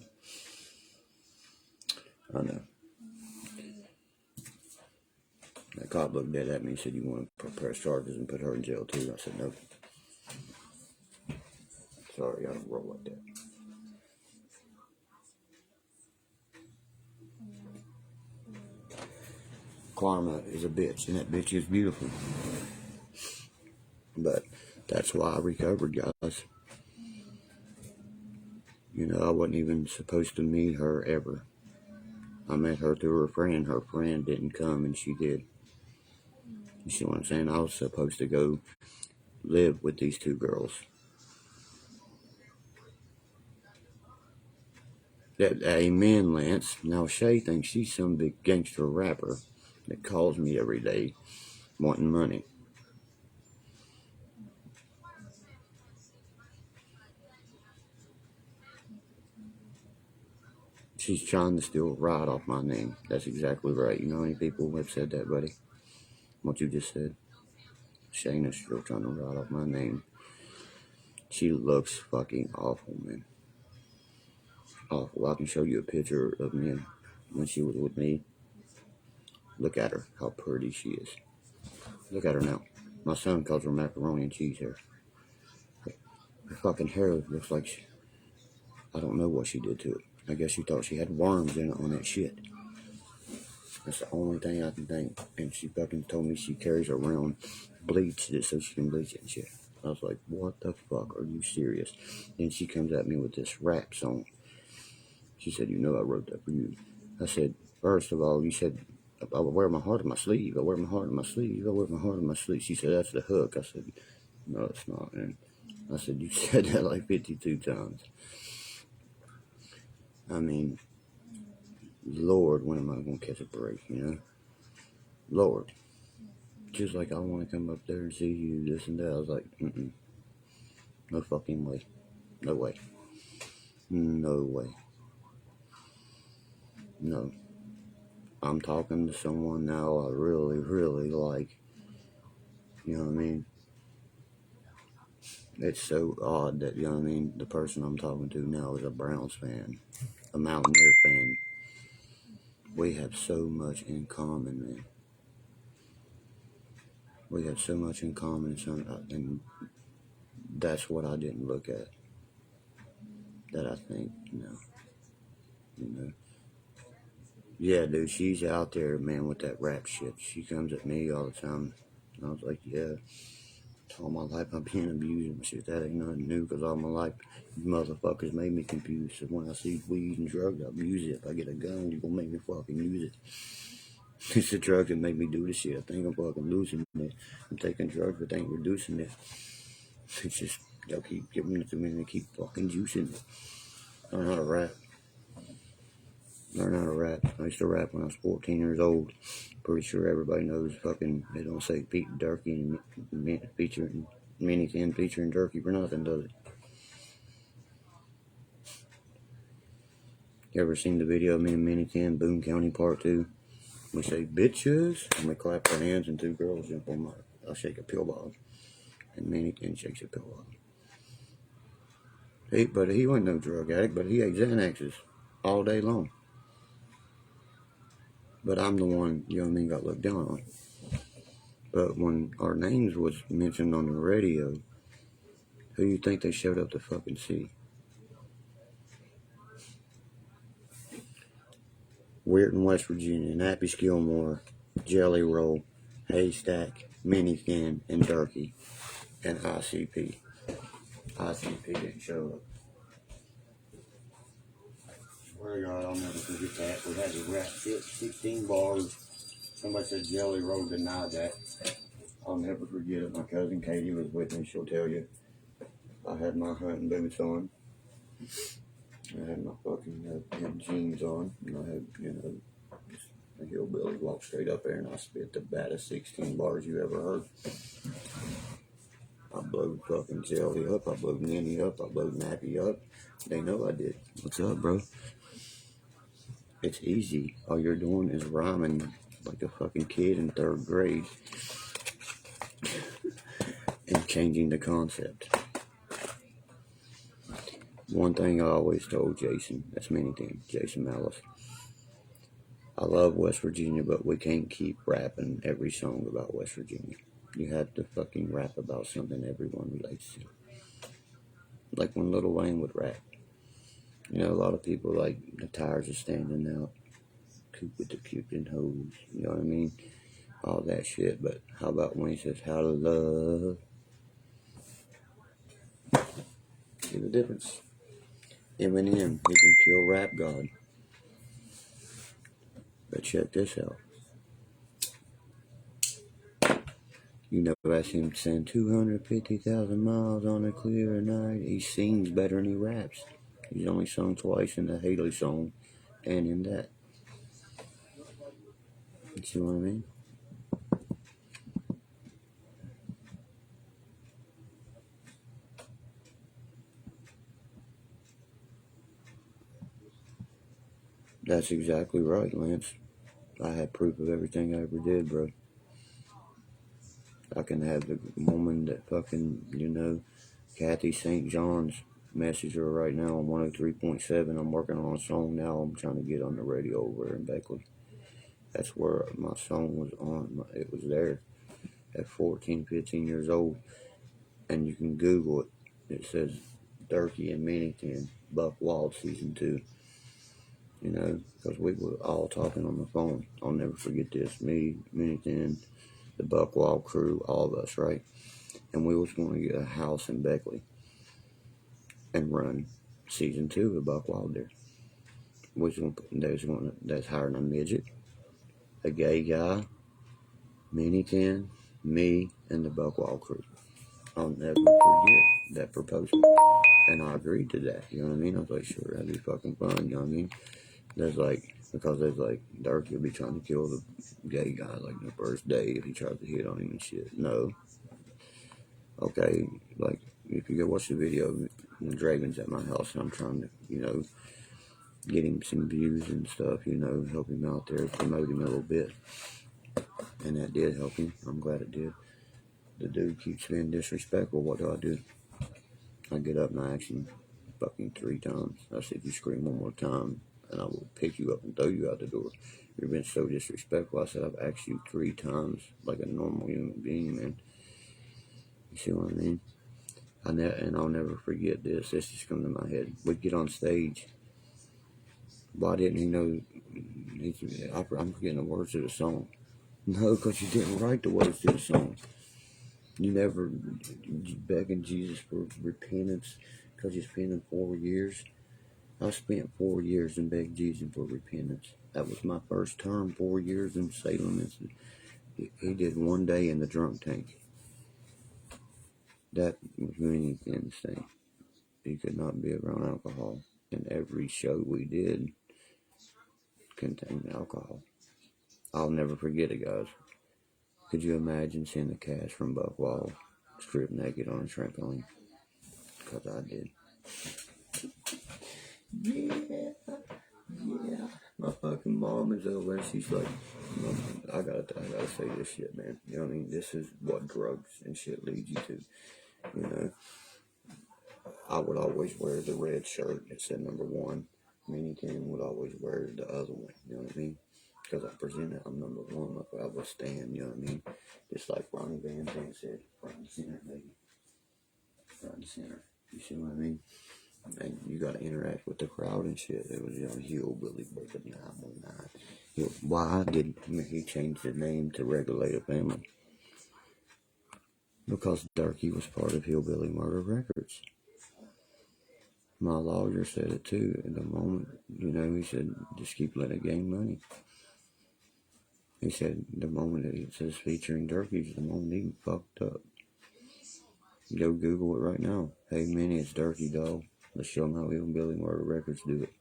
I know. cop looked dead at me and said, "You want to press charges and put her in jail too?" I said, "No. Sorry, I don't roll like that." Karma is a bitch, and that bitch is beautiful. But that's why I recovered, guys. You know, I wasn't even supposed to meet her ever. I met her through her friend. Her friend didn't come, and she did. You see what I'm saying? I was supposed to go live with these two girls. That amen, Lance. Now Shay thinks she's some big gangster rapper that calls me every day wanting money. She's trying to steal right off my name. That's exactly right. You know how many people have said that, buddy? What you just said? Shayna's still trying to write off my name. She looks fucking awful, man. Awful. I can show you a picture of me when she was with me. Look at her, how pretty she is. Look at her now. My son calls her macaroni and cheese hair. Her fucking hair looks like I don't know what she did to it. I guess she thought she had worms in it on that shit. That's the only thing I can think. And she fucking told me she carries around bleach just so she can bleach it and shit. I was like, what the fuck? Are you serious? Then she comes at me with this rap song. She said, "You know I wrote that for you." I said, "First of all, you said, I wear my heart on my sleeve. I wear my heart on my sleeve. I wear my heart on my sleeve." She said, "That's the hook." I said, "No, it's not." And I said, "You said that like 52 times. I mean, Lord, when am I going to catch a break, you know? Lord. Just like, I want to come up there and see you, this and that." I was like, no fucking way. No way. No way. No. I'm talking to someone now I really, really like. You know what I mean? It's so odd that, you know what I mean, the person I'm talking to now is a Browns fan, a Mountaineer fan. We have so much in common, man. We have so much in common, and that's what I didn't look at. That I think, you know. Yeah, dude, she's out there, man, with that rap shit. She comes at me all the time. And I was like, yeah, all my life I've been abused and shit. That ain't nothing new, because all my life, you motherfuckers made me confused. So when I see weed and drugs, I abuse it. If I get a gun, you gonna make me fucking use it. It's the drugs that make me do the shit. I think I'm fucking losing it. I'm taking drugs, but they ain't reducing it. It's just, they'll keep giving it to me and they keep fucking juicing it. Learn how to rap. Learn how to rap. I used to rap when I was 14 years old. Pretty sure everybody knows fucking, they don't say Pete Derkie and featuring Mini 10 featuring Derkie for nothing, does it? You ever seen the video of me and Mini 10, Boone County Part 2? We say bitches, and we clap our hands and two girls jump on I'll shake a pill bottle. And Mini 10 shakes a pill bottle. But he wasn't no drug addict, but he ate Xanaxes all day long. But I'm the one, you know what I mean, got looked down on. But when our names was mentioned on the radio, who you think they showed up to fucking see? Weirton, West Virginia, Nappy Skillmore, Jelly Roll, Haystack, Minifin, and Derkie, and ICP. ICP didn't show up. Swear to God, I'll never forget that. We had to rap 16 bars. Somebody said Jelly Roll denied that. I'll never forget it. My cousin Katie was with me. She'll tell you. I had my hunting boots on. I had my fucking jeans on. And I had, a hillbilly walk straight up there and I spit the baddest 16 bars you ever heard. I blowed fucking Jelly up. I blowed Nanny up. I blowed Nappy up. They know I did. What's up, bro? It's easy. All you're doing is rhyming like a fucking kid in 3rd grade and changing the concept. One thing I always told Jason, that's many things, Jason Malice, I love West Virginia, but we can't keep rapping every song about West Virginia. You have to fucking rap about something everyone relates to. Like when Lil Wayne would rap. You know, a lot of people like the tires are standing out, coop with the Cupid hose, you know what I mean? All that shit, but how about when he says, how to love? See the difference? Eminem, he can kill rap god. But check this out. You know, that's him saying 250,000 miles on a clear night. He sings better than he raps. He's only sung twice in the Haley song and in that. You see what I mean? That's exactly right, Lance. I have proof of everything I ever did, bro. I can have the woman that fucking, you know, Kathy St. John's message her right now on 103.7. I'm working on a song now. I'm trying to get on the radio over in Beckley. That's where my song was on. It was there at 14, 15 years old. And you can Google it. It says Derkie and Mannington, Buck Wild Season 2. You know, because we were all talking on the phone. I'll never forget this. Me, Mannington, the Buck Wild crew, all of us, right? And we was going to get a house in Beckley and run Season 2 of Buck Wild there. That's hiring a midget, a gay guy, Mannington, me, and the Buck Wild crew. I'll never forget that proposal. And I agreed to that, you know what I mean? I was like, sure, that'd be fucking fun, you know what I mean? Because there's like, Derkie would be trying to kill the gay guy like the first day if he tries to hit on him and shit. No. Okay, like, if you go watch the video, the Dragon's at my house and I'm trying to, you know, get him some views and stuff, you know, help him out there, promote him a little bit. And that did help him. I'm glad it did. The dude keeps being disrespectful. What do? I get up and I ask him fucking 3 times. I said, if you scream one more time, and I will pick you up and throw you out the door. You've been so disrespectful. I said, I've asked you 3 times like a normal human being, man. You see what I mean? And I'll never forget this. This just come to my head. We'd get on stage. Why didn't he know? I'm forgetting the words of the song. No, because you didn't write the words to the song. You never begging Jesus for repentance because you spent in 4 years. I spent 4 years and begged Jesus for repentance. That was my first term, 4 years in Salem. He did 1 day in the drunk tank. That was many things thing. He could not be around alcohol. And every show we did contained alcohol. I'll never forget it, guys. Could you imagine seeing the cast from Buckwall stripped naked on a trampoline? Because I did. Yeah. My fucking mom is over and she's like, I gotta say this shit, man. You know what I mean? This is what drugs and shit lead you to. You know, I would always wear the red shirt that said number 1. Mannington would always wear the other one. You know what I mean? Because I presented I'm number 1. Like I would stand. You know what I mean? Just like Ronnie Van Zant said, front and center, baby. Front and center. You see what I mean? And you got to interact with the crowd and shit. It was, you know, hillbilly breaking 919. Why did he change the name to Regulate a Family? Because Derkie was part of Hillbilly Murder Records. My lawyer said it too. At the moment, you know, he said, just keep letting it gain money. He said, the moment that it says featuring Derkie, the moment he fucked up. Go Google it right now. Hey, Minnie, it's Derkie, dog. Let's show them how Hillbilly Murder Records do it.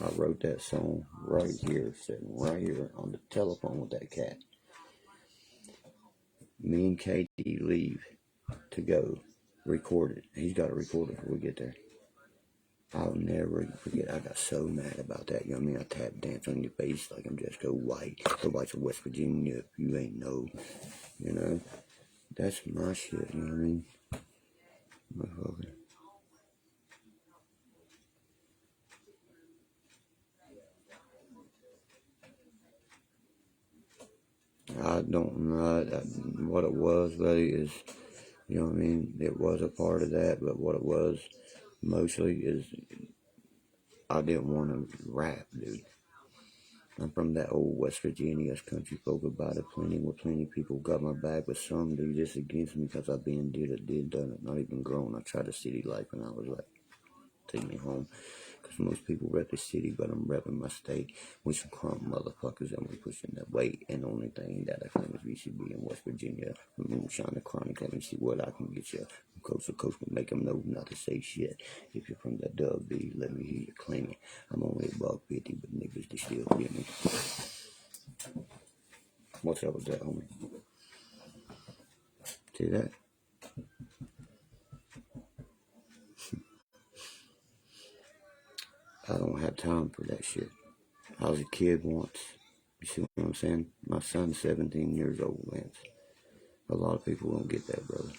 I wrote that song right here, sitting right here on the telephone with that cat. Me and Katie leave to go record it. He's got to record it before we get there. I'll never forget. I got so mad about that. You know what I mean? I tap dance on your face like I'm just go white. Go white to West Virginia if you ain't know. You know? That's my shit. You know what I mean? Motherfucker. I don't know what it was, buddy, is, you know what I mean? It was a part of that, but what it was mostly is I didn't want to rap, dude. I'm from that old West Virginia country folk about it. Plenty people got my back, but some do just against me because I've been done it. Not even grown. I tried the city life when I was like, take me home. Because most people rep the city, but I'm repping my state with some crump motherfuckers and we pushing that weight. And the only thing that I claim is we should be in West Virginia. Moonshine the chronic, let me see what I can get you. From coast to coast, but make them know not to say shit. If you're from that Dub B, let me hear you claim it. I'm only $1.50, but niggas, they still get me. What's up with that, homie? See that? I don't have time for that shit. I was a kid once. You see what I'm saying? My son's 17 years old, Lance. A lot of people don't get that, brother.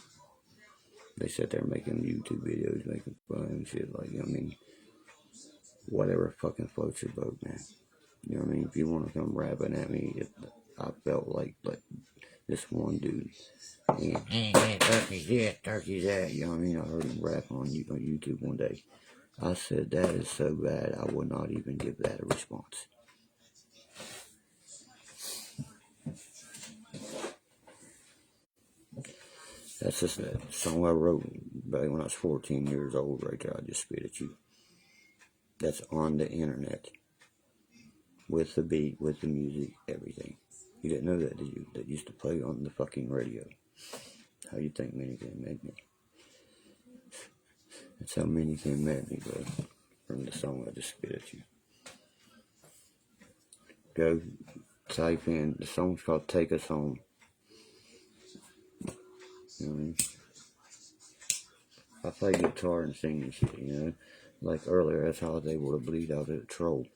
They sit there making YouTube videos, making fun and shit. Like, you know what I mean? Whatever fucking floats your boat, man. You know what I mean? If you want to come rapping at me, I felt like this one dude. Turkey's this, Turkey's that. You know what I mean? I heard him rap on YouTube one day. I said, that is so bad, I would not even give that a response. That's just a song I wrote back when I was 14 years old right there. I just spit at you. That's on the internet. With the beat, with the music, everything. You didn't know that, did you? That used to play on the fucking radio. How you think Minivan made me? That's how Minivan made me, bro. From the song I just spit at you. Go type in, the song's called Take Us Home. You know what I mean? I play guitar and sing and shit, you know? Like earlier, that's how I was able to bleed out at a troll.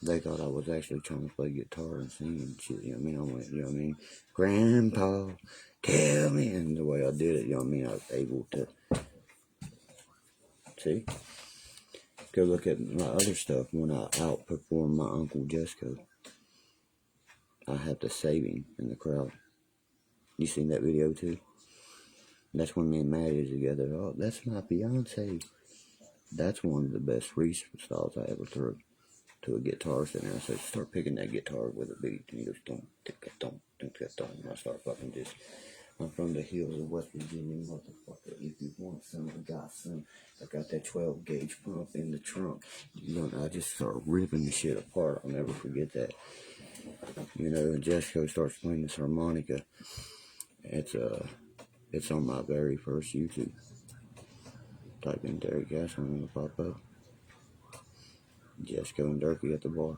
They thought I was actually trying to play guitar and sing and shit, you know what I mean? I went, you know what I mean? Grandpa, tell me. And the way I did it, you know what I mean? I was able to, see? Go look at my other stuff when I outperformed my Uncle Jesco. I had to save him in the crowd. You seen that video too? That's when me and Maddie was together. Oh, that's my fiance. That's one of the best freestyles I ever threw to a guitarist. And I said, start picking that guitar with a beat. And he goes, don't, don't. And I start fucking just, I'm from the hills of West Virginia, motherfucker. If you want some, I got some. I got that 12 gauge pump in the trunk. You know, I just start ripping the shit apart. I'll never forget that. You know, and Jesco starts playing this harmonica. It's on my very first YouTube. Type in Derkie, and it'll pop up. Jesco and Derkie at the bar.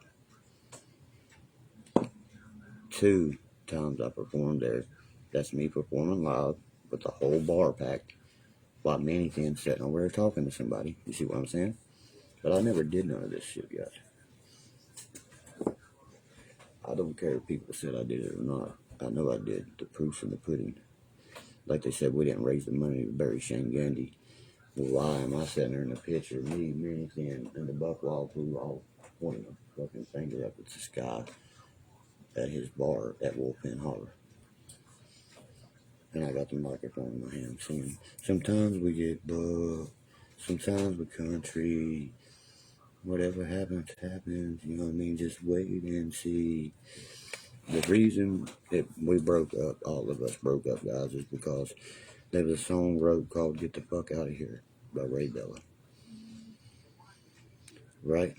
2 times I performed there. That's me performing live with the whole bar packed. While Mannyfin sitting over there talking to somebody. You see what I'm saying? But I never did none of this shit yet. I don't care if people said I did it or not. I know I did. The proof's in the pudding. Like they said, we didn't raise the money to bury Shane Gandy. Well, why am I sitting there in the picture? Me, Mannyfin, and the Buckwild Blue all pointing a fucking finger up at the sky at his bar at Wolfman Holler. And I got the microphone in my hand singing. Sometimes we get bugged. Sometimes we country. Whatever happens, happens. You know what I mean? Just wait and see. The reason that we broke up, all of us broke up, guys, is because there was a song wrote called Get the Fuck Out of Here by Ray Bella. Right?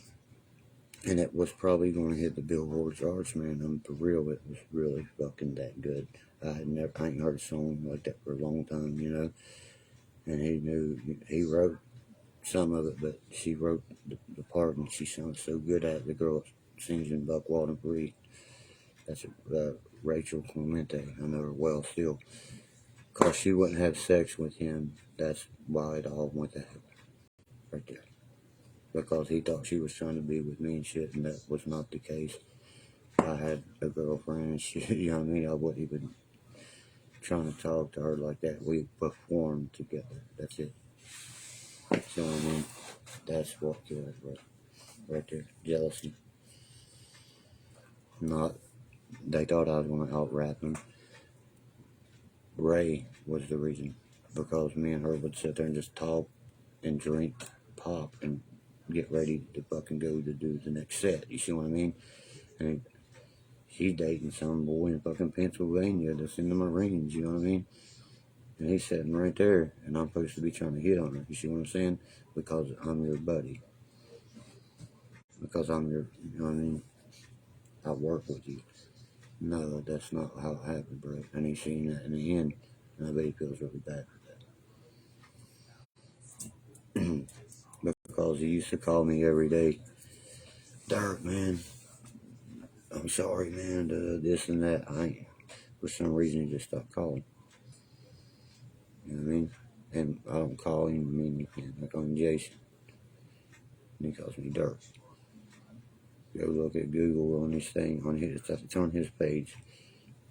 And it was probably going to hit the Billboard charts, man. For real, it was really fucking that good. I ain't heard a song like that for a long time, you know. And he wrote some of it, but she wrote the part, and she sounds so good at it. The girl sings in Buckwild and Free. That's Rachel Clemente. I know her well still. Because she wouldn't have sex with him. That's why it all went to hell. Right there. Because he thought she was trying to be with me and shit, and that was not the case. I had a girlfriend and shit, you know what I mean? I wasn't even trying to talk to her like that. We performed together. That's it. You know what I mean? That's what kills right there. Jealousy. Not they thought I was going to out-rap him. Ray was the reason, because me and her would sit there and just talk and drink pop and get ready to fucking go to do the next set. You see what I mean? And she's dating some boy in fucking Pennsylvania that's in the Marines. You know what I mean? And he's sitting right there, and I'm supposed to be trying to hit on her. You see what I'm saying? Because I'm your buddy. Because I'm your, you know what I mean? I work with you. No, that's not how it happened, bro. And he's seen that in the end. And I bet he feels really bad for that. Because he used to call me every day, Dirk, man, I'm sorry, man, this and that. For some reason, he just stopped calling. You know what I mean? And I don't call him, I mean, I call him Jason. And he calls me Dirk. Go look at Google on his thing, it's on his page.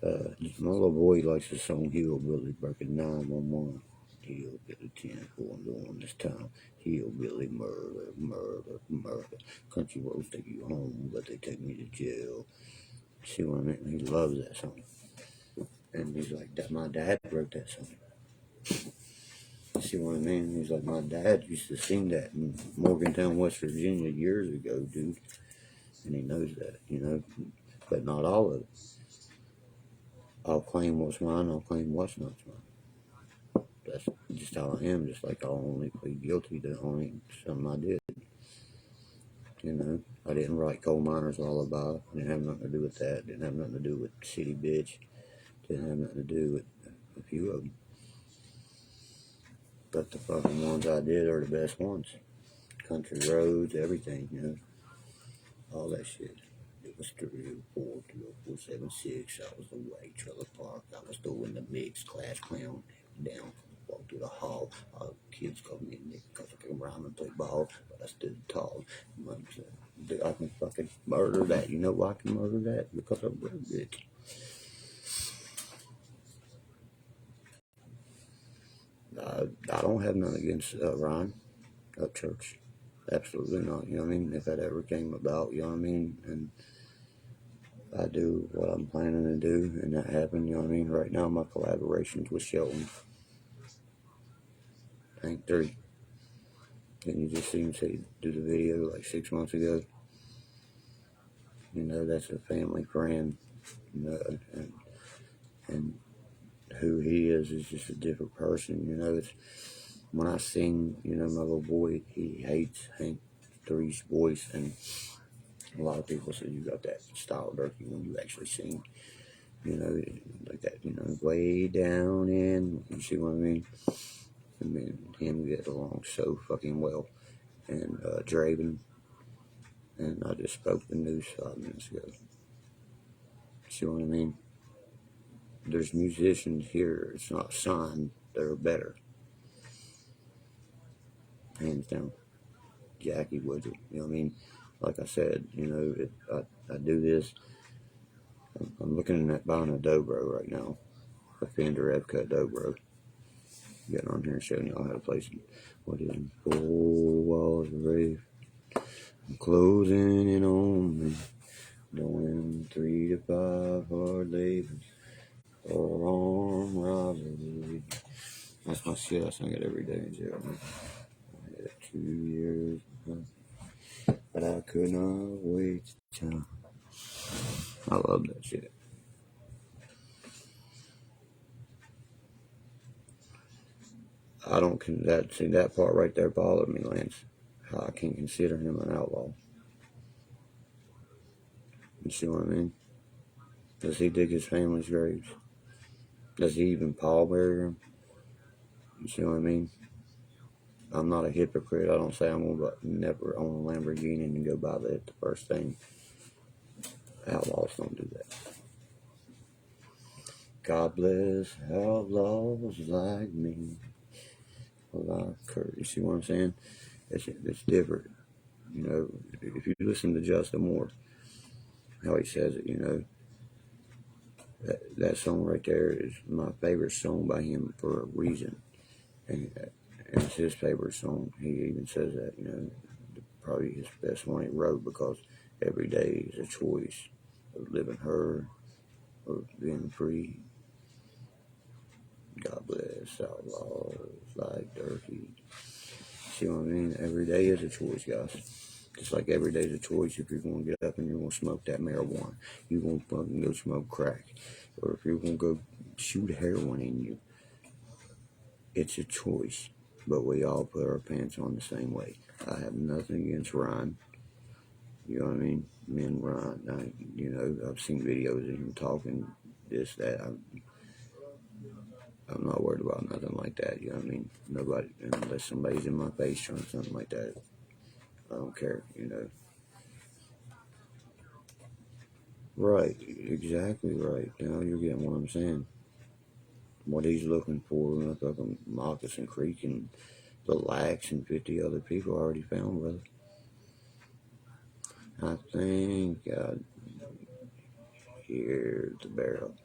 My little boy likes the song Hillbilly, breaking 911. Hillbilly 10-4 on this town. Hillbilly murder, murder, murder. Country roads take you home, but they take me to jail. See what I mean? He loves that song. And he's like, my dad wrote that song. See what I mean? He's like, my dad used to sing that in Morgantown, West Virginia years ago, dude. And he knows that, you know. But not all of it. I'll claim what's mine, I'll claim what's not mine. That's just how I am, just like I'll only plead guilty to only something I did. You know, I didn't write Coal Miner's Lullaby. Didn't have nothing to do with that. Didn't have nothing to do with City Bitch. Didn't have nothing to do with a few of them. But the fucking ones I did are the best ones. Country roads, everything, you know. All that shit. It was 304, 20476. I was the way, Trailer Park. I was doing the mix, class clown, down, walk through the hall. Kids called me a nigga because I could rhyme and play ball, but I stood tall. I can fucking murder that. You know why I can murder that? Because I wrote it. I don't have none against Ryan of church. Absolutely not. You know what I mean? If that ever came about, you know what I mean? And I do what I'm planning to do, and that happened, you know what I mean? Right now, my collaborations with Shelton. I think 3. And you just see him do the video like 6 months ago. You know, that's a family friend. You know, and who he is just a different person. You know, it's when I sing, you know, my little boy, he hates Hank 3's voice, and a lot of people say you got that style, Derkie, when you actually sing. You know, like that, you know, way down in, you see what I mean? And me and him get along so fucking well. And Draven, and I just spoke the news 5 minutes ago. See what I mean? There's musicians here, it's not signed, they're better. Hands down. Jackie Woodard, you know what I mean? Like I said, you know, I do this. I'm looking at buying a dobro right now, a Fender F-Cut dobro. Getting on here and showing y'all how to play some. What is it? 4 walls of rave. I'm closing in on me. Doing 3 to 5 hard labors. Or arm robbery. That's my shit. I sing it every day in jail. I had 2 years, but I could not wait time. I love that shit. I don't see that part right there bothered me, Lance. How I can consider him an outlaw. You see what I mean? Does he dig his family's graves? Does he even pallbearer him? You see what I mean? I'm not a hypocrite. I don't say I'm gonna never own a Lamborghini and go buy that the first thing. Outlaws don't do that. God bless outlaws like me. Well, you see what I'm saying? It's different. You know, if you listen to Justin Moore, how he says it, you know, that song right there is my favorite song by him for a reason. And it's his favorite song. He even says that, you know, probably his best one he wrote, because every day is a choice of living her or being free. God bless outlaws like Derkie. See what I mean? Every day is a choice, guys. Just like every day is a choice if you're going to get up and you're going to smoke that marijuana. You're going to fucking go smoke crack. Or if you're going to go shoot heroin in you. It's a choice. But we all put our pants on the same way. I have nothing against Ryan. You know what I mean? Men Ryan. I've seen videos of him talking this, that. I'm not worried about nothing like that. You know what I mean? Nobody, unless somebody's in my face trying something like that. I don't care, Right, exactly right. Now you're getting what I'm saying. What he's looking for in fucking Moccasin Creek and the Lax and 50 other people already found, brother. I think hear the barrel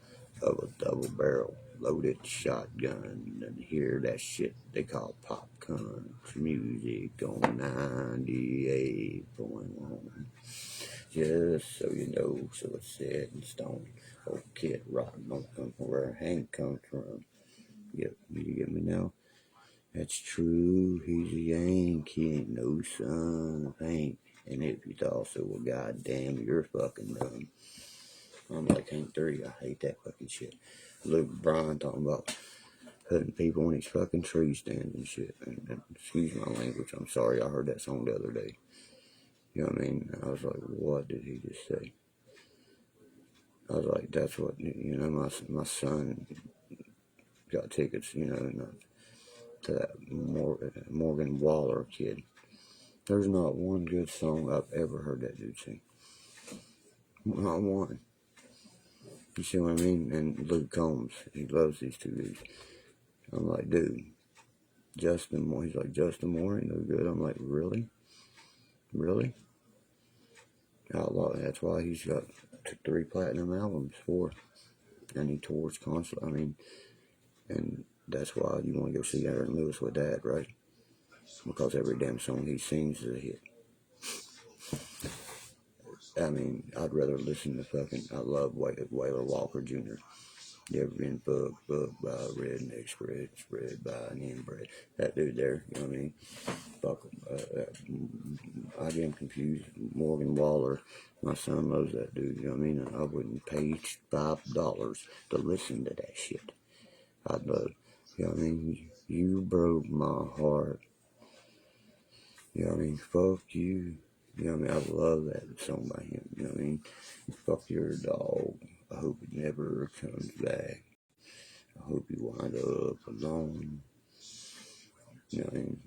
of a double barrel loaded shotgun and hear that shit they call popcorn music on 98.1. Just so you know, so it's set in stone. Old Kid Rock don't come from where Hank comes from. Yep, you get me now? That's true, he's a Yankee, ain't no son of Hank. And if you thought so, well, goddamn, you're fucking dumb. I'm like Hank 30, I hate that fucking shit. Luke Bryan talking about putting people in his fucking tree stands and shit. And excuse my language, I'm sorry, I heard that song the other day. You know what I mean? I was like, what did he just say? I was like, that's what, my son got tickets, to that Morgan Waller kid. There's not one good song I've ever heard that dude sing. Not one. You see what I mean? And Luke Combs, he loves these two dudes. I'm like, dude, Justin Moore. He's like, Justin Moore ain't no good. I'm like, really? Really? Outlaw. That's why he's got 3 platinum albums, 4. And he tours constantly. I mean, and that's why you want to go see Aaron Lewis with Dad, right? Because every damn song he sings is a hit. I mean, I'd rather listen to I love Waylor Walker Jr. You ever been booked by a redneck spread by an inbred? That dude there, you know what I mean? Fuck, I get him confused. Morgan Waller, my son loves that dude, you know what I mean? I wouldn't pay $5 to listen to that shit. I'd love, you know what I mean? You broke my heart. You know what I mean? Fuck you. You know what I mean? I love that song by him. You know what I mean? Fuck your dog. I hope it never comes back. I hope you wind up alone. You know what I mean?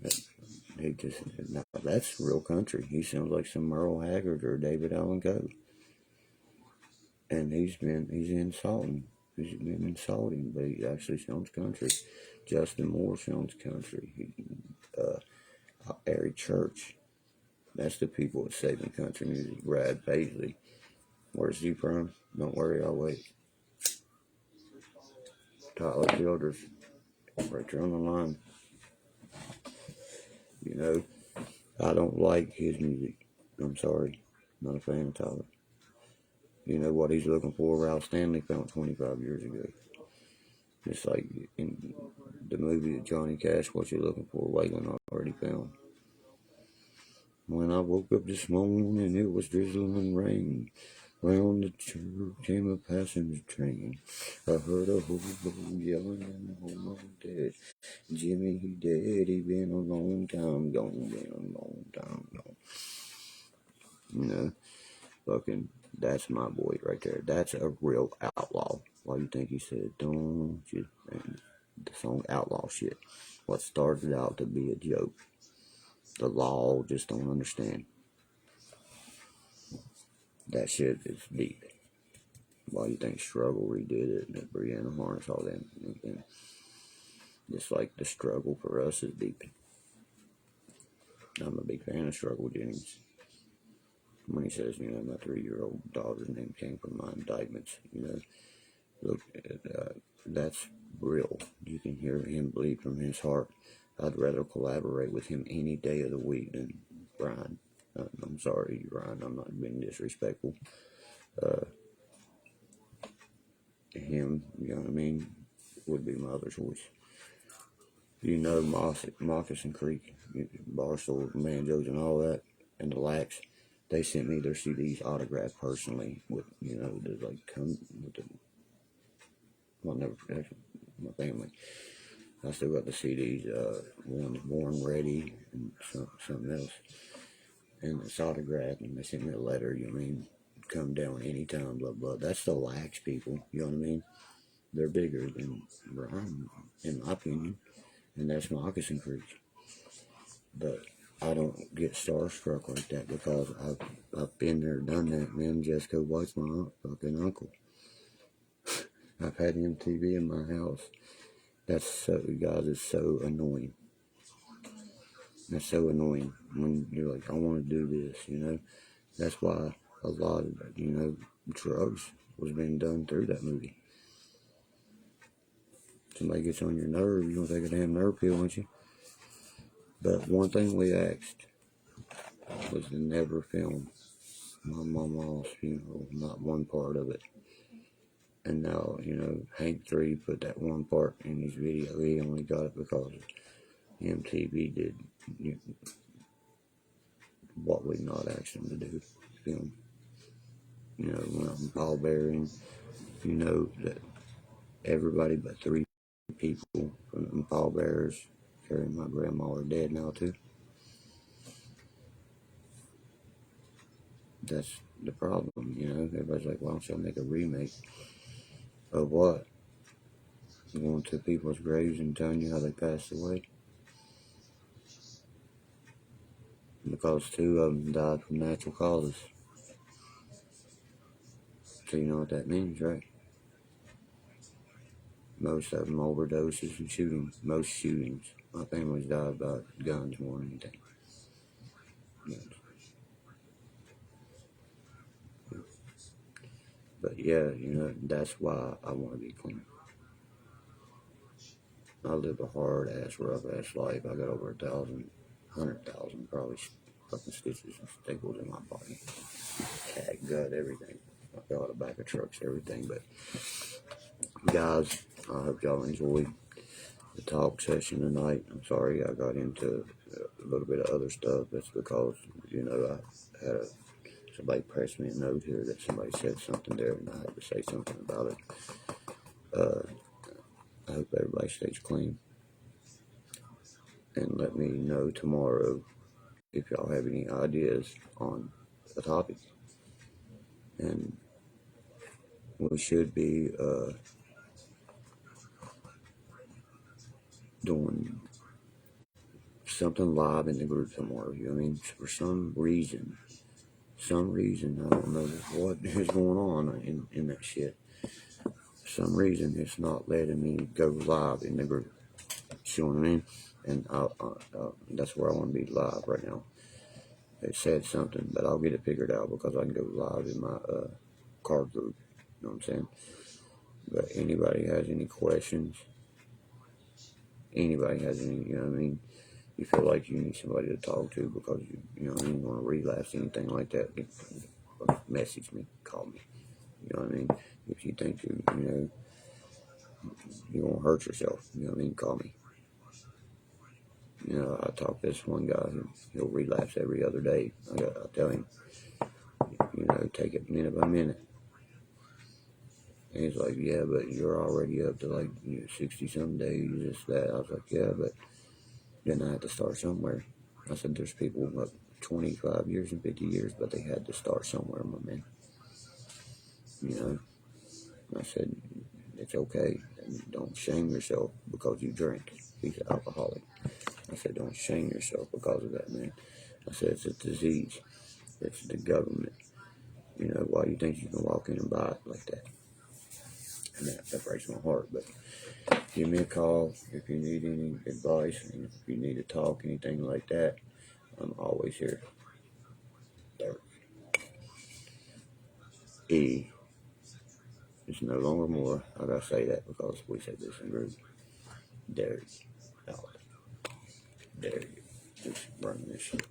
Now that's real country. He sounds like some Merle Haggard or David Allen Coe. And he's insulting. He's been insulting, but he actually sounds country. Justin Moore sounds country. Harry Church. That's the people that's saving country music. Brad Paisley. Where's he from? Don't worry, I'll wait. Tyler Childers. Right there on the line. I don't like his music. I'm sorry. Not a fan of Tyler. You know what he's looking for? Ralph Stanley found 25 years ago. It's like in the movie that Johnny Cash, what you're looking for, Waylon already found. When I woke up this morning, it was drizzling and rain. Round the church came a passenger train. I heard a hobo yelling and home dead. Jimmy, he dead. He been a long time gone. Been a long time gone. Fucking, that's my boy right there. That's a real outlaw. Why do you think he said, don't you? And the song Outlaw shit. What started out to be a joke. The law just don't understand. That shit is deep. Why do you think Struggle redid it and Brianna Harness, all them? And just like the struggle for us is deep. I'm a big fan of Struggle Jennings. When he says, my 3-year-old daughter's name came from my indictments, look, that's real. You can hear him bleed from his heart. I'd rather collaborate with him any day of the week than Ryan. I'm sorry, Ryan, I'm not being disrespectful. you know what I mean, would be my other choice. You know, Moccasin Creek, Barstool, Manjos, and all that, and the Lax, they sent me their CDs autographed personally with, you know, the, like, come with the, well, never forget my family. I still got the CDs, one's Born Ready, and something else, and it's autographed, and they sent me a letter, you know what I mean, come down anytime, blah, blah. That's the Lax people, you know what I mean? They're bigger than Brian, in my opinion, and that's Moccasin Creek. But I don't get starstruck like that because I've been there, done that. Man, Jessica White's my fucking uncle. I've had MTV in my house. That's so, guys, it's so annoying. That's so annoying when you're like, I want to do this, you know. That's why a lot of, you know, drugs was being done through that movie. Somebody gets on your nerve, you're gonna take a damn nerve pill, aren't you? But one thing we asked was to never film my mama's funeral, not one part of it. And now, you know, Hank 3 put that one part in his video. He only got it because MTV did what we not asked them to do, film. You know, when I'm pallbearing, you know that everybody but 3 people from the pallbearers carrying my grandma are dead now too. That's the problem, you know. Everybody's like, why don't y'all make a remake of what? Going to people's graves and telling you how they passed away? Because 2 of them died from natural causes. So you know what that means, right? Most of them overdoses and shootings. Most shootings. My family's died by guns more than anything. But yeah, you know, that's why I want to be clean. I live a hard ass, rough ass life. I got over 100,000 probably fucking stitches and staples in my body. Cat gut, everything. I got the back of trucks, everything. But guys, I hope y'all enjoyed the talk session tonight. I'm sorry I got into a little bit of other stuff. That's because, you know, I had somebody pressed me a note here that somebody said something there and I had to say something about it. I hope everybody stays clean. And let me know tomorrow if y'all have any ideas on a topic. And we should be doing something live in the group tomorrow. You know what I mean? For some reason, I don't know what is going on in that shit. For some reason, it's not letting me go live in the group. You know what I mean? And that's where I want to be live right now. It said something, but I'll get it figured out because I can go live in my car group. You know what I'm saying? But anybody has any questions? Anybody has any, you know what I mean? You feel like you need somebody to talk to because you know what I mean, want to relapse, anything like that, message me, call me. You know what I mean? If you think you know, you won't hurt yourself, you know what I mean, call me. You know, I talk to this one guy, he'll relapse every other day. I tell him, you know, take it minute by minute. And he's like, yeah, but you're already up to like 60 some days, this, that. I was like, yeah, but then I had to start somewhere. I said, there's people up 25 years and 50 years, but they had to start somewhere, my man. You know, I said, it's okay. And don't shame yourself because you drink. He's an alcoholic. I said, don't shame yourself because of that, man. I said, it's a disease. It's the government. You know, why you think you can walk in and buy it like that? And that breaks my heart. But give me a call if you need any advice and if you need to talk, anything like that. I'm always here. E is no longer more. I gotta say that because we said this in group. Derkie out. There you go. Just running this shit.